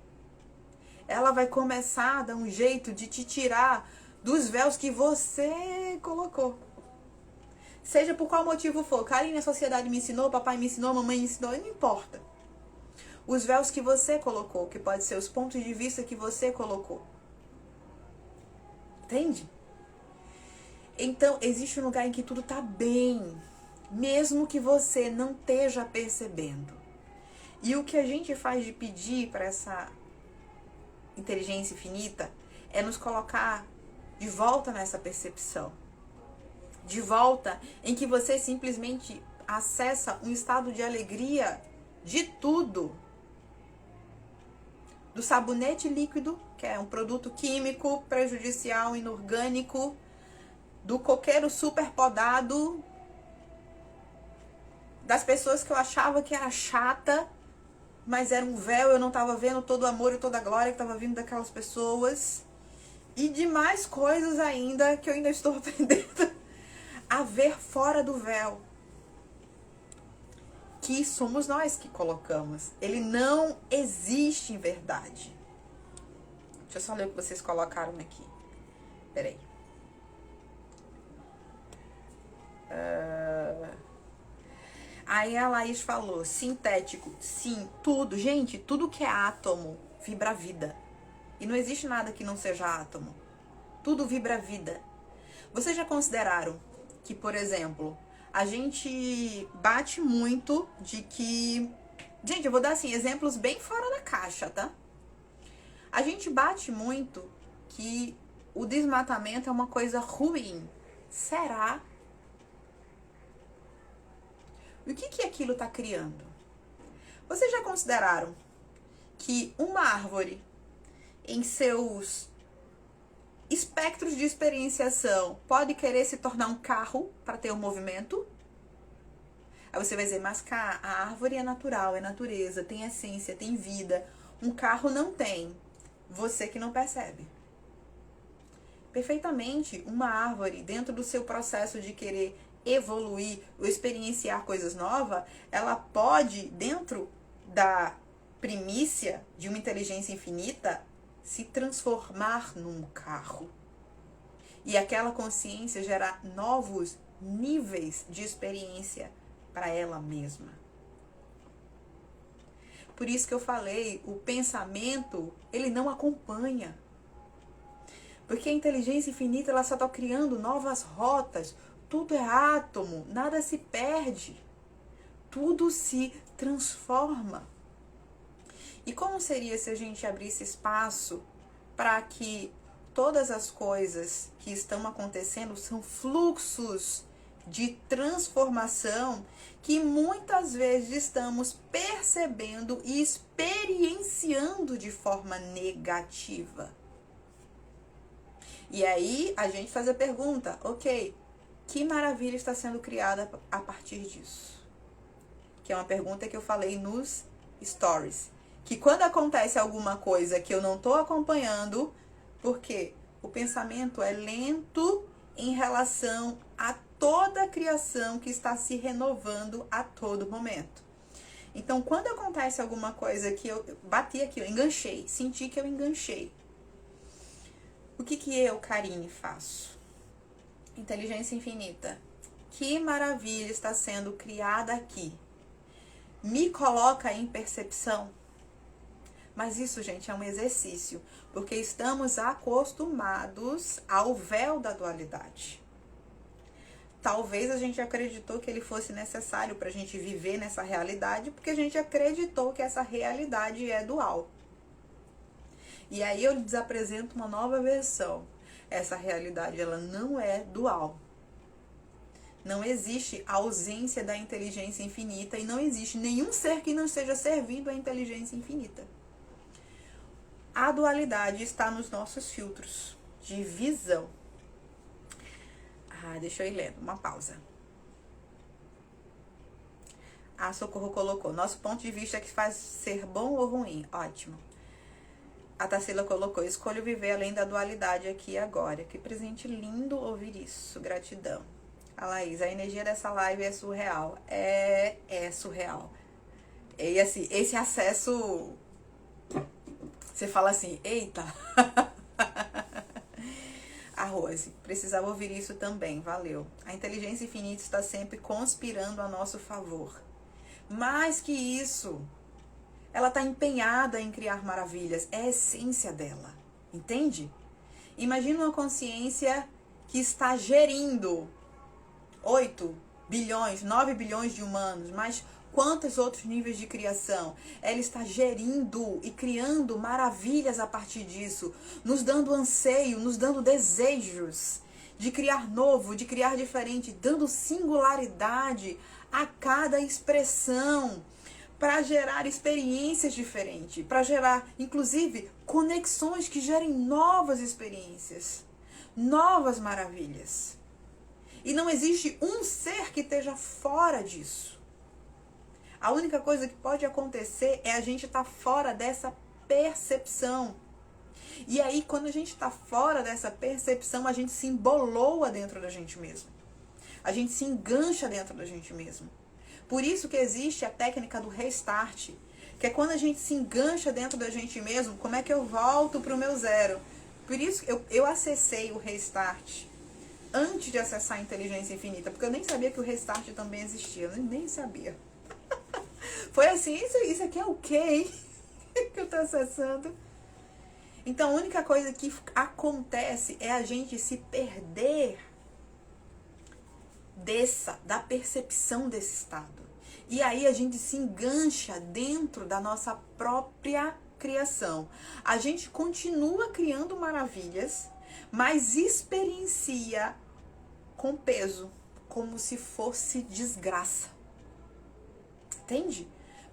Speaker 1: ela vai começar a dar um jeito de te tirar dos véus que você colocou. Seja por qual motivo for. Karine, a sociedade me ensinou, papai me ensinou, mamãe me ensinou, não importa. Os véus que você colocou, que pode ser os pontos de vista que você colocou. Entende? Então, existe um lugar em que tudo tá bem, mesmo que você não esteja percebendo. E o que a gente faz de pedir para essa inteligência infinita é nos colocar de volta nessa percepção. De volta em que você simplesmente acessa um estado de alegria de tudo. Do sabonete líquido, que é um produto químico, prejudicial, inorgânico, do coqueiro super podado, das pessoas que eu achava que era chata, mas era um véu, eu não estava vendo todo o amor e toda a glória que estava vindo daquelas pessoas. E de mais coisas ainda que eu ainda estou aprendendo a ver fora do véu. Que somos nós que colocamos. Ele não existe em verdade. Deixa eu só ler o que vocês colocaram aqui. Peraí. Aí a Laís falou, sintético, sim, tudo. Gente, tudo que é átomo vibra vida. E não existe nada que não seja átomo. Tudo vibra vida. Vocês já consideraram que, por exemplo, a gente bate muito de que... Gente, eu vou dar assim, exemplos bem fora da caixa, tá? A gente bate muito que o desmatamento é uma coisa ruim. Será? E o que aquilo está criando? Vocês já consideraram que uma árvore, em seus espectros de experienciação, pode querer se tornar um carro para ter um movimento? Aí você vai dizer, mas cá, a árvore é natural, é natureza, tem essência, tem vida. Um carro não tem. Você que não percebe. Perfeitamente, uma árvore, dentro do seu processo de querer evoluir ou experienciar coisas novas, ela pode, dentro da primícia de uma inteligência infinita, se transformar num carro. E aquela consciência gerar novos níveis de experiência para ela mesma. Por isso que eu falei, o pensamento, ele não acompanha. Porque a inteligência infinita, ela só está criando novas rotas. Tudo é átomo, nada se perde. Tudo se transforma. E como seria se a gente abrisse espaço para que todas as coisas que estão acontecendo são fluxos de transformação que muitas vezes estamos percebendo e experienciando de forma negativa? E aí a gente faz a pergunta, ok, que maravilha está sendo criada a partir disso? Que é uma pergunta que eu falei nos stories. Que quando acontece alguma coisa que eu não estou acompanhando, porque o pensamento é lento em relação a toda a criação que está se renovando a todo momento. Então, quando acontece alguma coisa que eu bati aqui, eu enganchei, senti que eu enganchei. O que eu, Karine, faço? Inteligência infinita. Que maravilha está sendo criada aqui. Me coloca em percepção. Mas isso, gente, é um exercício, porque estamos acostumados ao véu da dualidade. Talvez a gente acreditou que ele fosse necessário para a gente viver nessa realidade, porque a gente acreditou que essa realidade é dual. E aí eu lhes apresento uma nova versão. Essa realidade, ela não é dual. Não existe a ausência da inteligência infinita e não existe nenhum ser que não esteja servindo à inteligência infinita. A dualidade está nos nossos filtros de visão. Deixa eu ir lendo, uma pausa. A Socorro colocou, nosso ponto de vista é que faz ser bom ou ruim. Ótimo. A Tarsila colocou, escolho viver além da dualidade aqui e agora. Que presente lindo ouvir isso. Gratidão. A Laís, a energia dessa live é surreal. É surreal. E assim, esse acesso, você fala assim, eita. A Rose, precisava ouvir isso também, valeu. A inteligência infinita está sempre conspirando a nosso favor. Mais que isso, ela está empenhada em criar maravilhas. É a essência dela, entende? Imagina uma consciência que está gerindo 8 bilhões, 9 bilhões de humanos, mas quantos outros níveis de criação? Ela está gerindo e criando maravilhas a partir disso, nos dando anseio, nos dando desejos de criar novo, de criar diferente, dando singularidade a cada expressão, para gerar experiências diferentes, para gerar, inclusive, conexões que gerem novas experiências, novas maravilhas. E não existe um ser que esteja fora disso. A única coisa que pode acontecer é a gente estar fora dessa percepção. E aí, quando a gente está fora dessa percepção, a gente se emboloa dentro da gente mesmo. A gente se engancha dentro da gente mesmo. Por isso que existe a técnica do restart, que é quando a gente se engancha dentro da gente mesmo, como é que eu volto para o meu zero? Por isso que eu acessei o restart antes de acessar a inteligência infinita, porque eu nem sabia que o restart também existia, eu nem sabia. Foi assim, isso aqui é o quê, hein? Que eu estou acessando. Então a única coisa que acontece é a gente se perder da percepção desse estado. E aí a gente se engancha dentro da nossa própria criação. A gente continua criando maravilhas, mas experiencia com peso, como se fosse desgraça. Entende?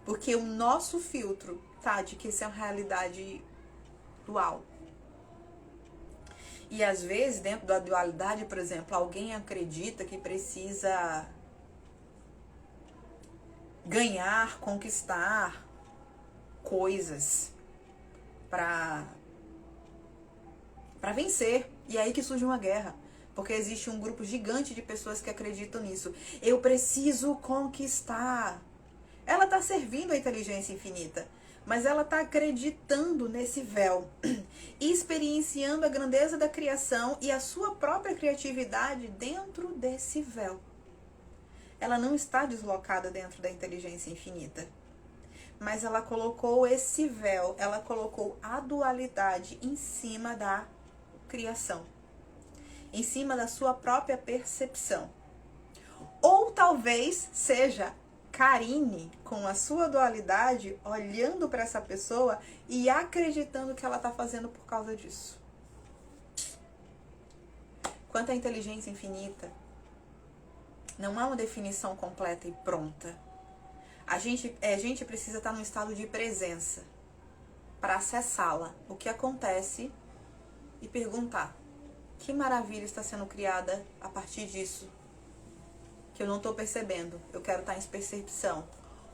Speaker 1: Porque o nosso filtro tá de que isso é uma realidade dual. E às vezes, dentro da dualidade, por exemplo, alguém acredita que precisa ganhar, conquistar coisas para vencer. E é aí que surge uma guerra. Porque existe um grupo gigante de pessoas que acreditam nisso. Eu preciso conquistar. Ela está servindo a inteligência infinita, mas ela está acreditando nesse véu, experienciando a grandeza da criação e a sua própria criatividade dentro desse véu. Ela não está deslocada dentro da inteligência infinita, mas ela colocou esse véu, ela colocou a dualidade em cima da criação, em cima da sua própria percepção. Ou talvez seja Karine, com a sua dualidade, olhando para essa pessoa e acreditando que ela está fazendo por causa disso. Quanto à inteligência infinita, não há uma definição completa e pronta. A gente precisa estar num estado de presença para acessá-la. O que acontece e perguntar: que maravilha está sendo criada a partir disso? Que eu não estou percebendo, eu quero estar em percepção.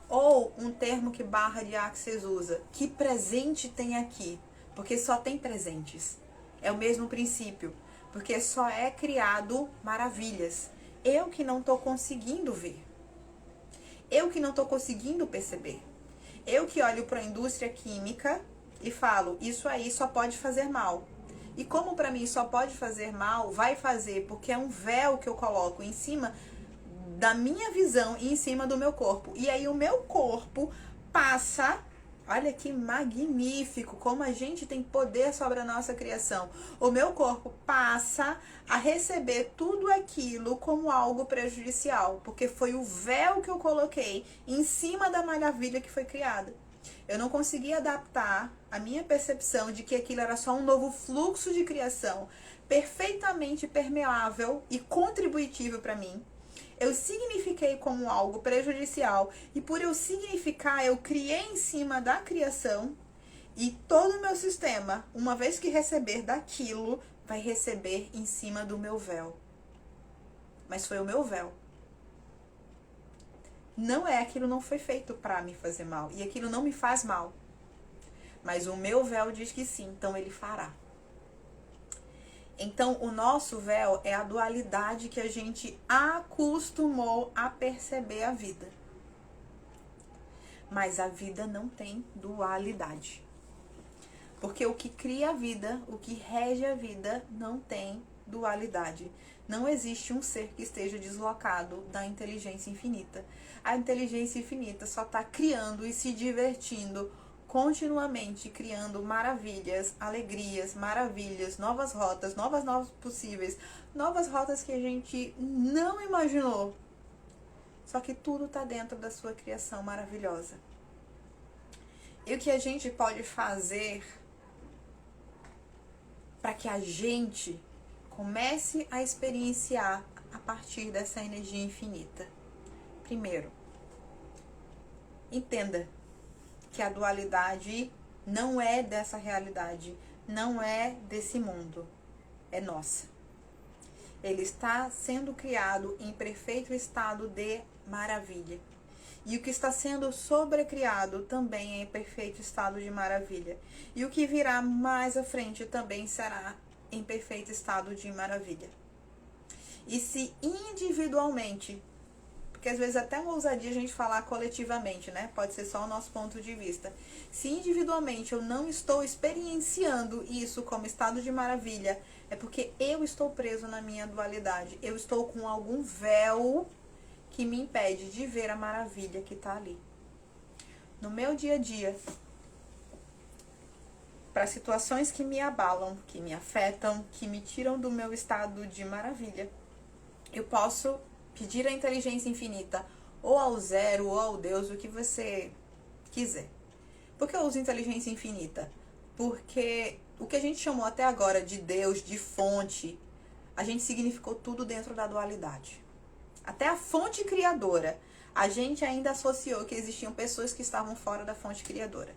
Speaker 1: Ou um termo que Barra de Axis usa: que presente tem aqui? Porque só tem presentes. É o mesmo princípio, porque só é criado maravilhas. Eu que não estou conseguindo ver. Eu que não estou conseguindo perceber. Eu que olho para a indústria química e falo: isso aí só pode fazer mal. E como para mim só pode fazer mal, vai fazer, porque é um véu que eu coloco em cima da minha visão e em cima do meu corpo. E aí o meu corpo passa, olha que magnífico, como a gente tem poder sobre a nossa criação. O meu corpo passa a receber tudo aquilo como algo prejudicial, porque foi o véu que eu coloquei em cima da maravilha que foi criada. Eu não consegui adaptar a minha percepção de que aquilo era só um novo fluxo de criação, perfeitamente permeável e contributivo para mim. Eu signifiquei como algo prejudicial e por eu significar, eu criei em cima da criação e todo o meu sistema, uma vez que receber daquilo, vai receber em cima do meu véu. Mas foi o meu véu. Não é, aquilo não foi feito para me fazer mal e aquilo não me faz mal. Mas o meu véu diz que sim, então ele fará. Então, o nosso véu é a dualidade que a gente acostumou a perceber a vida. Mas a vida não tem dualidade. Porque o que cria a vida, o que rege a vida, não tem dualidade. Não existe um ser que esteja deslocado da inteligência infinita. A inteligência infinita só está criando e se divertindo continuamente criando maravilhas, alegrias, maravilhas, novas rotas, novas possíveis, novas rotas que a gente não imaginou. Só que tudo está dentro da sua criação maravilhosa. E o que a gente pode fazer para que a gente comece a experienciar a partir dessa energia infinita? Primeiro, entenda que a dualidade não é dessa realidade, não é desse mundo, é nossa. Ele está sendo criado em perfeito estado de maravilha. E o que está sendo sobrecriado também é em perfeito estado de maravilha. E o que virá mais à frente também será em perfeito estado de maravilha. E se individualmente, porque às vezes até uma ousadia a gente falar coletivamente, né? Pode ser só o nosso ponto de vista. Se individualmente eu não estou experienciando isso como estado de maravilha, é porque eu estou preso na minha dualidade. Eu estou com algum véu que me impede de ver a maravilha que está ali. No meu dia a dia, para situações que me abalam, que me afetam, que me tiram do meu estado de maravilha, eu posso pedir à inteligência infinita, ou ao zero, ou ao Deus, o que você quiser. Por que eu uso inteligência infinita? Porque o que a gente chamou até agora de Deus, de fonte, a gente significou tudo dentro da dualidade. Até a fonte criadora, a gente ainda associou que existiam pessoas que estavam fora da fonte criadora.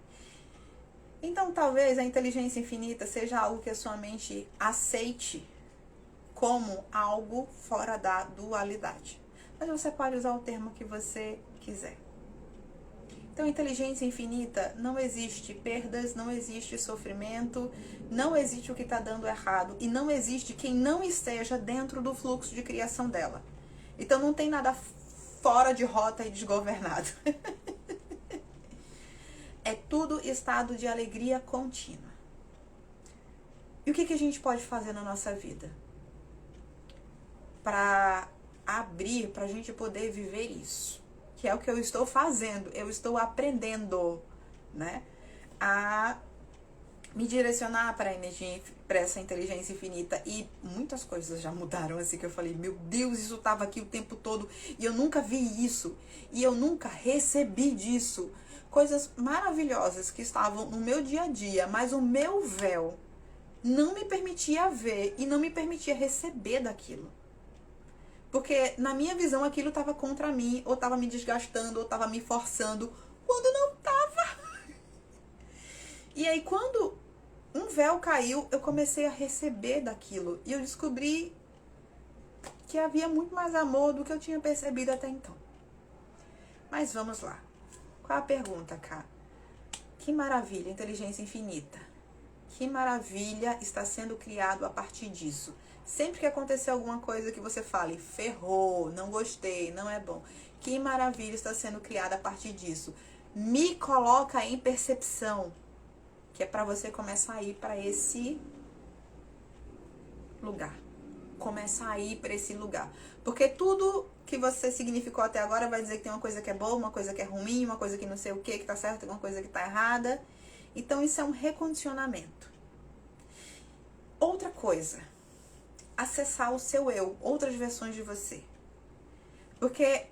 Speaker 1: Então, talvez a inteligência infinita seja algo que a sua mente aceite como algo fora da dualidade. Mas você pode usar o termo que você quiser. Então, inteligência infinita, não existe perdas, não existe sofrimento, não existe o que está dando errado e não existe quem não esteja dentro do fluxo de criação dela. Então, não tem nada fora de rota e desgovernado. É tudo estado de alegria contínua. E o que a gente pode fazer na nossa vida para abrir, para a gente poder viver isso? Que é o que eu estou fazendo, eu estou aprendendo, né, a me direcionar para a energia, para essa inteligência infinita. E muitas coisas já mudaram, assim, que eu falei, meu Deus, isso estava aqui o tempo todo e eu nunca vi isso e eu nunca recebi disso. Coisas maravilhosas que estavam no meu dia a dia, mas o meu véu não me permitia ver e não me permitia receber daquilo. Porque na minha visão aquilo estava contra mim, ou estava me desgastando, ou estava me forçando, quando não estava. E aí quando um véu caiu, eu comecei a receber daquilo. E eu descobri que havia muito mais amor do que eu tinha percebido até então. Mas vamos lá. Qual a pergunta, Ká? Que maravilha, inteligência infinita. Que maravilha está sendo criado a partir disso. Sempre que acontecer alguma coisa que você fale, ferrou, não gostei, não é bom. Que maravilha está sendo criada a partir disso. Me coloca em percepção. Que é para você começar a ir para esse lugar. Começar a ir para esse lugar. Porque tudo que você significou até agora vai dizer que tem uma coisa que é boa, uma coisa que é ruim, uma coisa que não sei o que tá certo, uma coisa que tá errada. Então isso é um recondicionamento. Outra coisa, acessar o seu eu, outras versões de você. Porque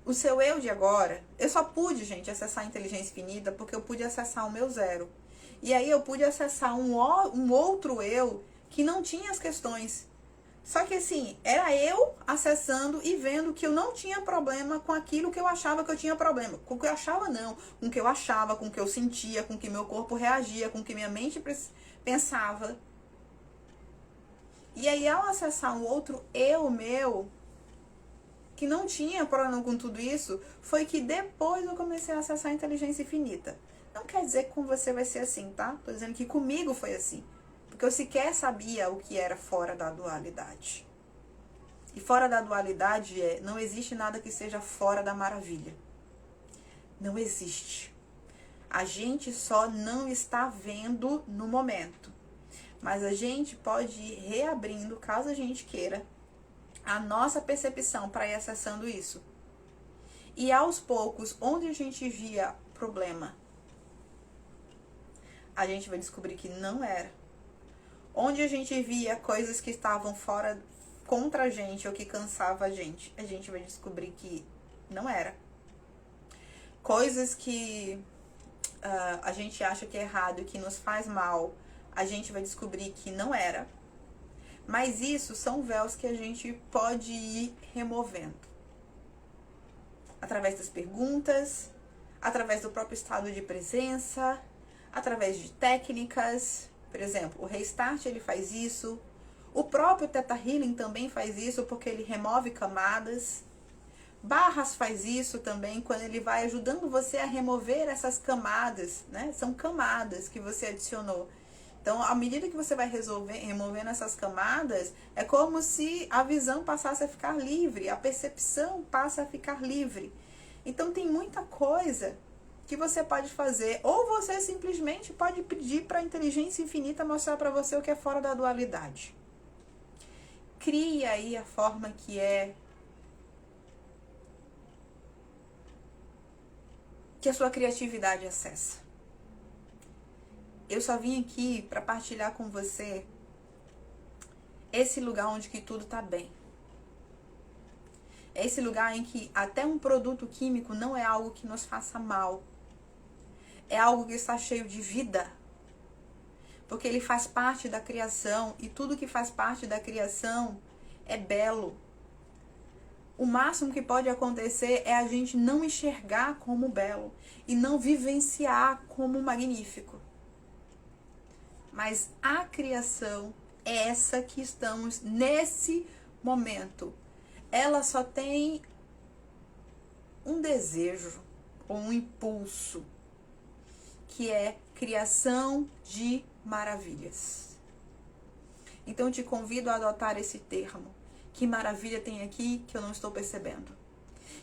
Speaker 1: o seu eu de agora, eu só pude, gente, acessar a inteligência infinita porque eu pude acessar o meu zero. E aí eu pude acessar um outro eu que não tinha as questões. Só que assim, era eu acessando e vendo que eu não tinha problema com aquilo que eu achava que eu tinha problema. Com o que eu achava não, com o que eu achava, com o que eu sentia, com o que meu corpo reagia, com o que minha mente pensava. E aí ao acessar um outro eu meu, que não tinha problema com tudo isso, foi que depois eu comecei a acessar a inteligência infinita. Não quer dizer que com você vai ser assim, tá? Tô dizendo que comigo foi assim. Porque eu sequer sabia o que era fora da dualidade. E fora da dualidade não existe nada que seja fora da maravilha. Não existe. A gente só não está vendo no momento. Mas a gente pode ir reabrindo, caso a gente queira, a nossa percepção para ir acessando isso. E aos poucos, onde a gente via problema, a gente vai descobrir que não era. Onde a gente via coisas que estavam fora contra a gente ou que cansava a gente vai descobrir que não era. Coisas que a gente acha que é errado e que nos faz mal, a gente vai descobrir que não era. Mas isso são véus que a gente pode ir removendo. Através das perguntas, através do próprio estado de presença, através de técnicas. Por exemplo, o Restart ele faz isso. O próprio Theta Healing também faz isso porque ele remove camadas. Barras faz isso também quando ele vai ajudando você a remover essas camadas, né? São camadas que você adicionou. Então, à medida que você vai removendo essas camadas, é como se a visão passasse a ficar livre, a percepção passa a ficar livre. Então, tem muita coisa que você pode fazer, ou você simplesmente pode pedir para a inteligência infinita mostrar para você o que é fora da dualidade. Crie aí a forma que a sua criatividade acessa. Eu só vim aqui para partilhar com você esse lugar onde que tudo tá bem. Esse lugar em que até um produto químico não é algo que nos faça mal. É algo que está cheio de vida. Porque ele faz parte da criação e tudo que faz parte da criação é belo. O máximo que pode acontecer é a gente não enxergar como belo e não vivenciar como magnífico. Mas a criação é essa que estamos nesse momento. Ela só tem um desejo ou um impulso, que é criação de maravilhas. Então eu te convido a adotar esse termo. Que maravilha tem aqui que eu não estou percebendo?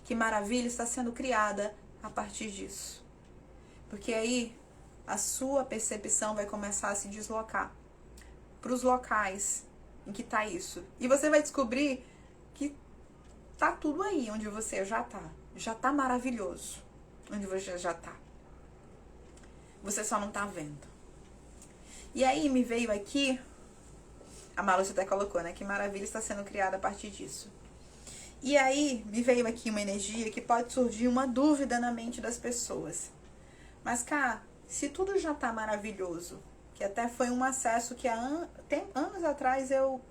Speaker 1: Que maravilha está sendo criada a partir disso? Porque aí a sua percepção vai começar a se deslocar para os locais em que está isso. E você vai descobrir que tá tudo aí onde você já tá. Já tá maravilhoso onde você já tá. Você só não tá vendo. E aí me veio aqui, a Malúcia até colocou, né? Que maravilha está sendo criada a partir disso. E aí me veio aqui uma energia que pode surgir uma dúvida na mente das pessoas. Mas, cá, se tudo já tá maravilhoso, que até foi um acesso que anos atrás eu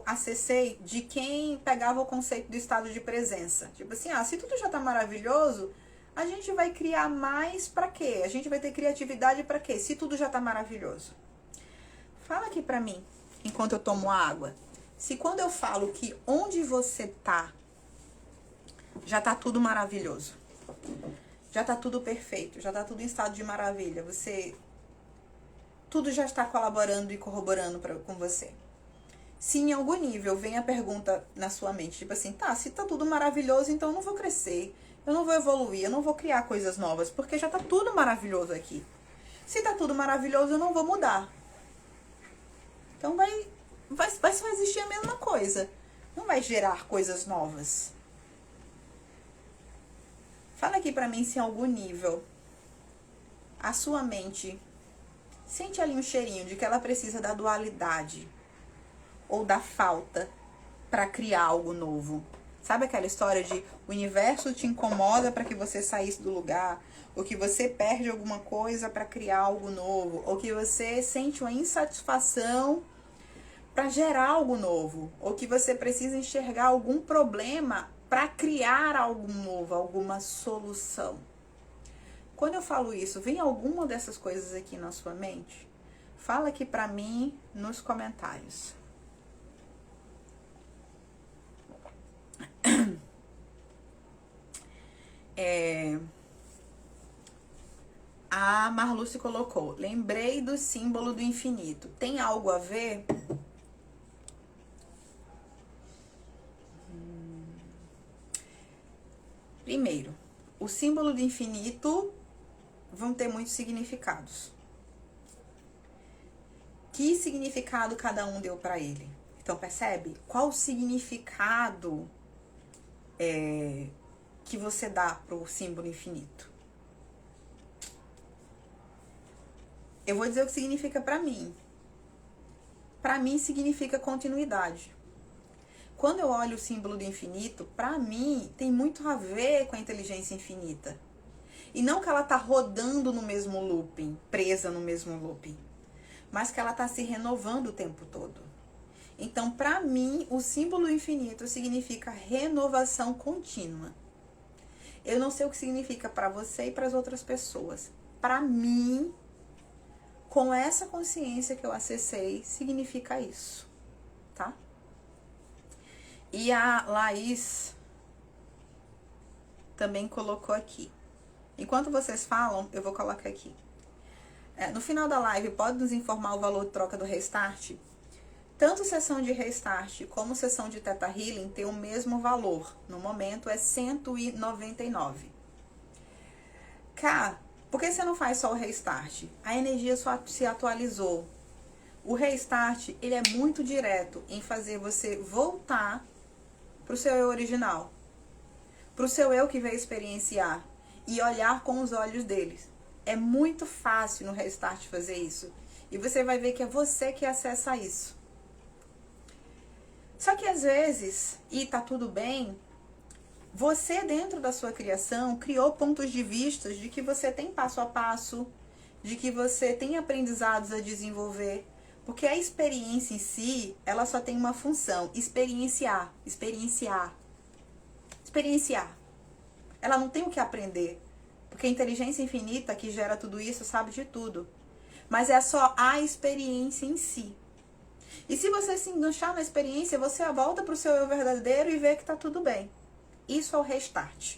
Speaker 1: acessei de quem pegava o conceito do estado de presença. Tipo assim, se tudo já tá maravilhoso, a gente vai criar mais pra quê? A gente vai ter criatividade pra quê? Se tudo já tá maravilhoso. Fala aqui pra mim, enquanto eu tomo água. Se quando eu falo que onde você tá, já tá tudo maravilhoso. Já tá tudo perfeito, já tá tudo em estado de maravilha. Tudo já está colaborando e corroborando com você. Se em algum nível vem a pergunta na sua mente, tipo assim, se tá tudo maravilhoso, então eu não vou crescer, eu não vou evoluir, eu não vou criar coisas novas, porque já tá tudo maravilhoso aqui. Se tá tudo maravilhoso, eu não vou mudar. Então vai só existir a mesma coisa. Não vai gerar coisas novas. Fala aqui pra mim se em algum nível a sua mente sente ali um cheirinho de que ela precisa da dualidade ou da falta para criar algo novo. Sabe aquela história de o universo te incomoda para que você saísse do lugar, ou que você perde alguma coisa para criar algo novo, ou que você sente uma insatisfação para gerar algo novo, ou que você precisa enxergar algum problema para criar algo novo, alguma solução. Quando eu falo isso, vem alguma dessas coisas aqui na sua mente? Fala aqui para mim nos comentários. A Marluce colocou, lembrei do símbolo do infinito. Tem algo a ver? Primeiro, o símbolo do infinito vão ter muitos significados. Que significado cada um deu para ele? Então, percebe? Qual o significado que você dá para o símbolo infinito? Eu vou dizer o que significa para mim. Para mim significa continuidade. Quando eu olho o símbolo do infinito, para mim tem muito a ver com a inteligência infinita. E não que ela está rodando no mesmo looping, presa no mesmo looping, mas que ela está se renovando o tempo todo. Então, para mim, o símbolo infinito significa renovação contínua. Eu não sei o que significa para você e para as outras pessoas. Para mim, com essa consciência que eu acessei, significa isso, tá? E a Laís também colocou aqui. Enquanto vocês falam, eu vou colocar aqui. No final da live, pode nos informar o valor de troca do Restart? Tanto sessão de Restart como sessão de Theta Healing tem o mesmo valor. No momento é 199. Cá, por que você não faz só o Restart? A energia só se atualizou. O Restart, ele é muito direto em fazer você voltar para o seu eu original. Para o seu eu que veio experienciar. E olhar com os olhos deles. É muito fácil no Restart fazer isso. E você vai ver que é você que acessa isso. Só que às vezes, e tá tudo bem, você dentro da sua criação criou pontos de vista de que você tem passo a passo, de que você tem aprendizados a desenvolver. Porque a experiência em si, ela só tem uma função, experienciar. Ela não tem o que aprender. Porque a inteligência infinita que gera tudo isso sabe de tudo. Mas é só a experiência em si. E se você se enganchar na experiência, você volta para o seu eu verdadeiro e vê que está tudo bem. Isso é o Restart.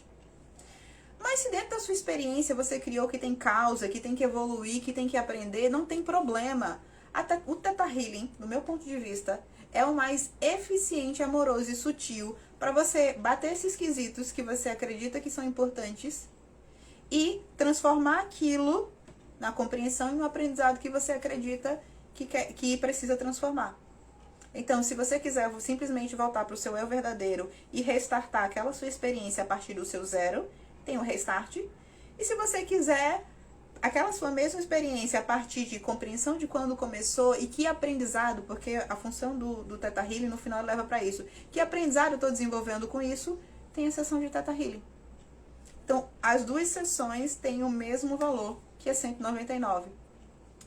Speaker 1: Mas se dentro da sua experiência você criou que tem causa, que tem que evoluir, que tem que aprender, não tem problema. O Theta Healing, do meu ponto de vista, é o mais eficiente, amoroso e sutil para você bater esses quesitos que você acredita que são importantes e transformar aquilo na compreensão e no aprendizado que você acredita que precisa transformar. Então, se você quiser simplesmente voltar para o seu eu verdadeiro e restartar aquela sua experiência a partir do seu zero, tem o Restart. E se você quiser aquela sua mesma experiência a partir de compreensão de quando começou e que aprendizado, porque a função do Theta Healing no final leva para isso, que aprendizado eu estou desenvolvendo com isso, tem a sessão de Theta Healing. Então, as duas sessões têm o mesmo valor, que é 199.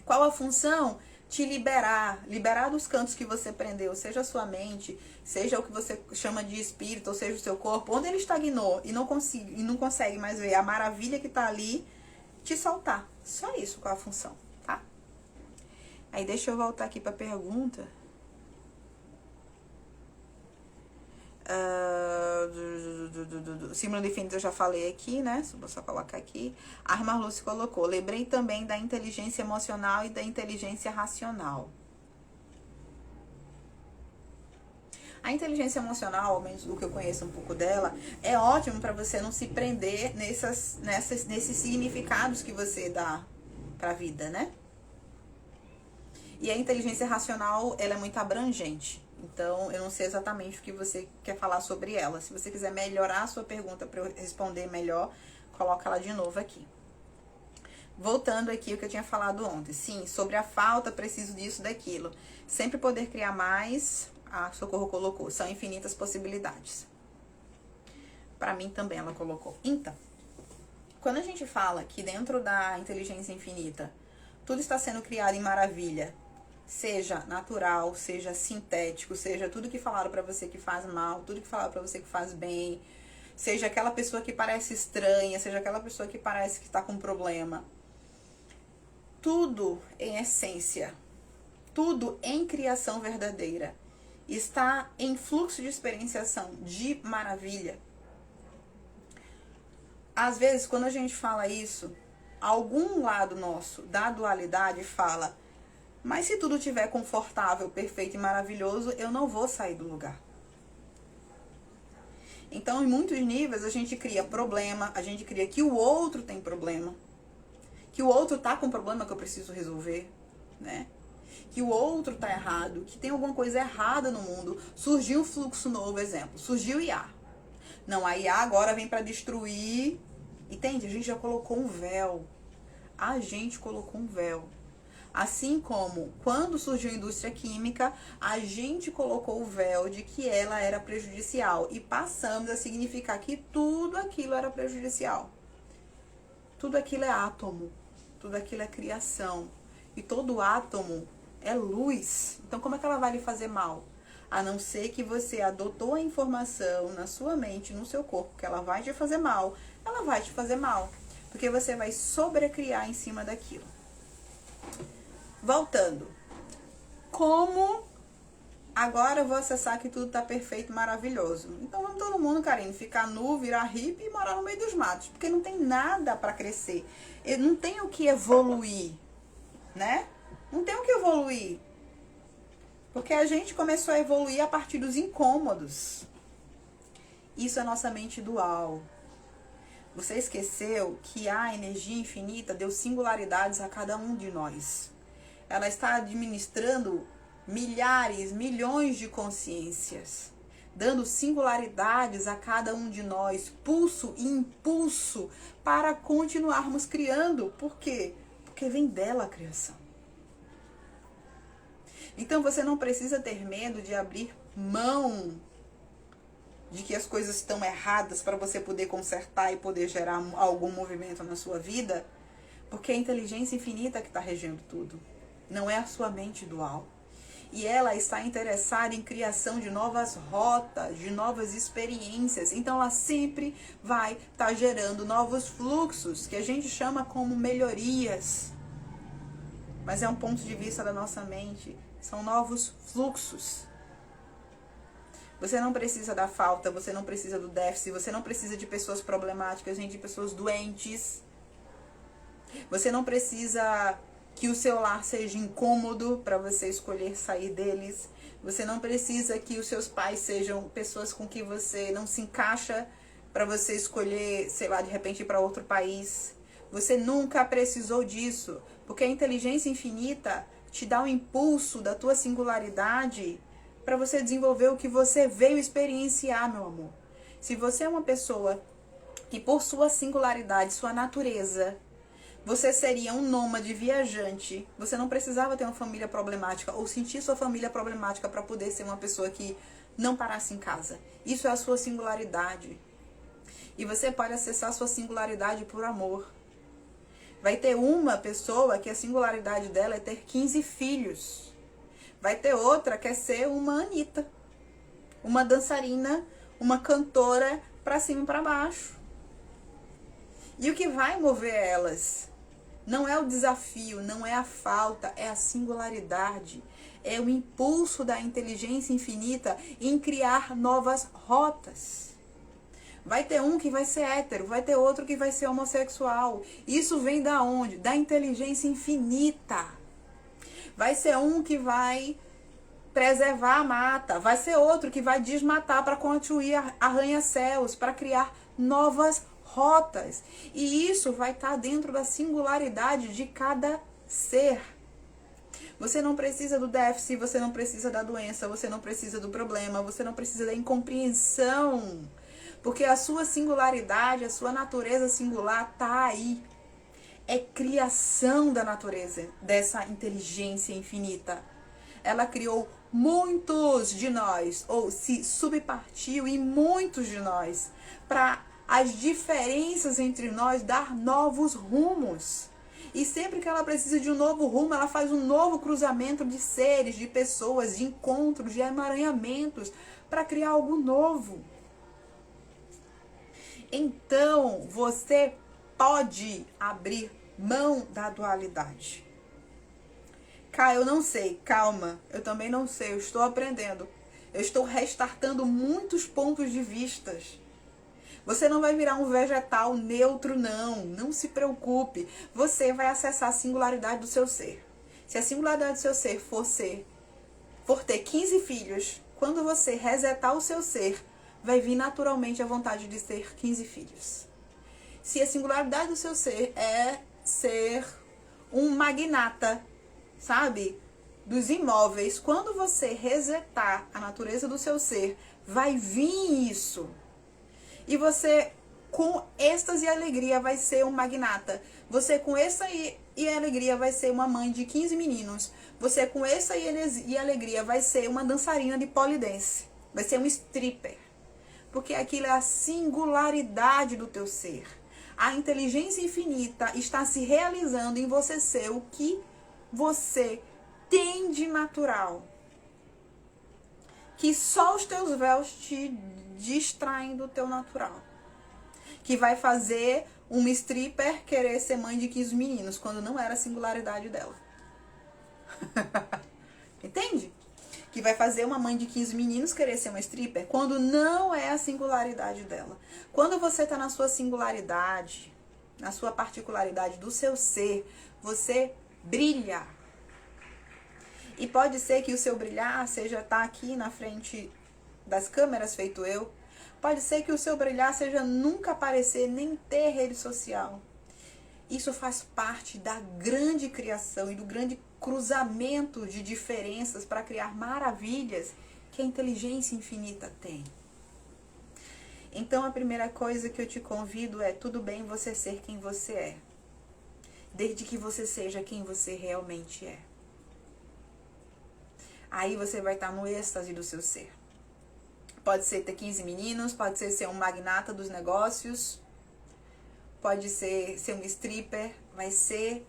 Speaker 1: Qual a função? Te liberar dos cantos que você prendeu, seja a sua mente, seja o que você chama de espírito, ou seja o seu corpo, onde ele estagnou e não consegue mais ver a maravilha que está ali, te soltar. Só isso, qual a função, tá? Aí deixa eu voltar aqui para a pergunta. Símbolo do infinito eu já falei aqui, né? Vou só colocar aqui. A Arma Lúcia colocou. Lembrei também da inteligência emocional e da inteligência racional. A inteligência emocional, ao menos o que eu conheço um pouco dela, é ótimo para você não se prender nesses significados que você dá para a vida, né? E a inteligência racional, ela é muito abrangente. Então, eu não sei exatamente o que você quer falar sobre ela. Se você quiser melhorar a sua pergunta para eu responder melhor, coloca ela de novo aqui. Voltando aqui o que eu tinha falado ontem. Sim, sobre a falta, preciso disso, daquilo. Sempre poder criar mais, a Socorro colocou. São infinitas possibilidades. Para mim também ela colocou. Então, quando a gente fala que dentro da inteligência infinita, tudo está sendo criado em maravilha, seja natural, seja sintético, seja tudo que falaram pra você que faz mal, tudo que falaram pra você que faz bem, seja aquela pessoa que parece estranha, seja aquela pessoa que parece que tá com problema. Tudo em essência, tudo em criação verdadeira, está em fluxo de experienciação de maravilha. Às vezes, quando a gente fala isso, algum lado nosso da dualidade fala: mas se tudo estiver confortável, perfeito e maravilhoso, eu não vou sair do lugar. Então, em muitos níveis, a gente cria problema, a gente cria que o outro tem problema, que o outro tá com problema que eu preciso resolver, né? Que o outro tá errado, que tem alguma coisa errada no mundo. Surgiu um fluxo novo, exemplo, surgiu IA. Não, a IA agora vem para destruir, entende? A gente já colocou um véu. A gente colocou um véu. Assim como quando surgiu a indústria química, a gente colocou o véu de que ela era prejudicial e passamos a significar que tudo aquilo era prejudicial. Tudo aquilo é átomo, tudo aquilo é criação e todo átomo é luz. Então como é que ela vai lhe fazer mal? A não ser que você adotou a informação na sua mente, no seu corpo, que ela vai te fazer mal, ela vai te fazer mal. Porque você vai sobrecriar em cima daquilo. Voltando. Como agora eu vou acessar que tudo tá perfeito, maravilhoso. Então vamos todo mundo, Karine, ficar nu, virar hippie e morar no meio dos matos. Porque não tem nada para crescer. Eu não tenho o que evoluir, né? Não tem o que evoluir. Porque a gente começou a evoluir a partir dos incômodos. Isso é nossa mente dual. Você esqueceu que a energia infinita deu singularidades a cada um de nós. Ela está administrando milhares, milhões de consciências, dando singularidades a cada um de nós, pulso e impulso para continuarmos criando. Por quê? Porque vem dela a criação. Então você não precisa ter medo de abrir mão de que as coisas estão erradas para você poder consertar e poder gerar algum movimento na sua vida, porque é a inteligência infinita que está regendo tudo, não é a sua mente dual. E ela está interessada em criação de novas rotas, de novas experiências. Então ela sempre vai estar gerando novos fluxos, que a gente chama como melhorias. Mas é um ponto de vista da nossa mente. São novos fluxos. Você não precisa da falta, você não precisa do déficit, você não precisa de pessoas problemáticas, nem de pessoas doentes. Você não precisa que o seu lar seja incômodo para você escolher sair deles. Você não precisa que os seus pais sejam pessoas com que você não se encaixa para você escolher, sei lá, de repente ir para outro país. Você nunca precisou disso, porque a inteligência infinita te dá um impulso da tua singularidade para você desenvolver o que você veio experienciar, meu amor. Se você é uma pessoa que por sua singularidade, sua natureza, você seria um nômade viajante, você não precisava ter uma família problemática ou sentir sua família problemática para poder ser uma pessoa que não parasse em casa. Isso é a sua singularidade. E você pode acessar a sua singularidade por amor. Vai ter uma pessoa que a singularidade dela é ter 15 filhos. Vai ter outra que é ser uma Anitta, uma dançarina, uma cantora pra cima e pra baixo. E o que vai mover elas não é o desafio, não é a falta, é a singularidade. É o impulso da inteligência infinita em criar novas rotas. Vai ter um que vai ser hétero, vai ter outro que vai ser homossexual. Isso vem da onde? Da inteligência infinita. Vai ser um que vai preservar a mata, vai ser outro que vai desmatar para construir arranha-céus, para criar novas rotas. E isso vai estar dentro da singularidade de cada ser. Você não precisa do déficit, você não precisa da doença, você não precisa do problema, você não precisa da incompreensão. Porque a sua singularidade, a sua natureza singular está aí. É criação da natureza, dessa inteligência infinita. Ela criou muitos de nós, ou se subpartiu em muitos de nós, para as diferenças entre nós dar novos rumos. E sempre que ela precisa de um novo rumo, ela faz um novo cruzamento de seres, de pessoas, de encontros, de emaranhamentos, para criar algo novo. Então, você pode abrir mão da dualidade. Eu não sei, calma, eu também não sei, eu estou aprendendo. Eu estou restartando muitos pontos de vistas. Você não vai virar um vegetal neutro, não se preocupe. Você vai acessar a singularidade do seu ser. Se a singularidade do seu ser for ter 15 filhos, quando você resetar o seu ser, vai vir naturalmente a vontade de ter 15 filhos. Se a singularidade do seu ser é ser um magnata, sabe, dos imóveis, quando você resetar a natureza do seu ser, vai vir isso. E você com êxtase e alegria vai ser um magnata. Você com êxtase e alegria vai ser uma mãe de 15 meninos. Você com êxtase e alegria vai ser uma dançarina de pole dance. Vai ser um stripper. Porque aquilo é a singularidade do teu ser. A inteligência infinita está se realizando em você ser o que você tem de natural. Que só os teus véus te distraem do teu natural. Que vai fazer uma stripper querer ser mãe de 15 meninos, quando não era a singularidade dela. Entende? Que vai fazer uma mãe de 15 meninos querer ser uma stripper, quando não é a singularidade dela. Quando você está na sua singularidade, na sua particularidade do seu ser, você brilha. E pode ser que o seu brilhar seja estar aqui na frente das câmeras, feito eu. Pode ser que o seu brilhar seja nunca aparecer, nem ter rede social. Isso faz parte da grande criação e do grande cruzamento de diferenças para criar maravilhas que a inteligência infinita tem. Então a primeira coisa que eu te convido é: tudo bem você ser quem você é, desde que você seja quem você realmente é. Aí você vai estar no êxtase do seu ser. Pode ser ter 15 meninos, pode ser um magnata dos negócios, pode ser um stripper, vai ser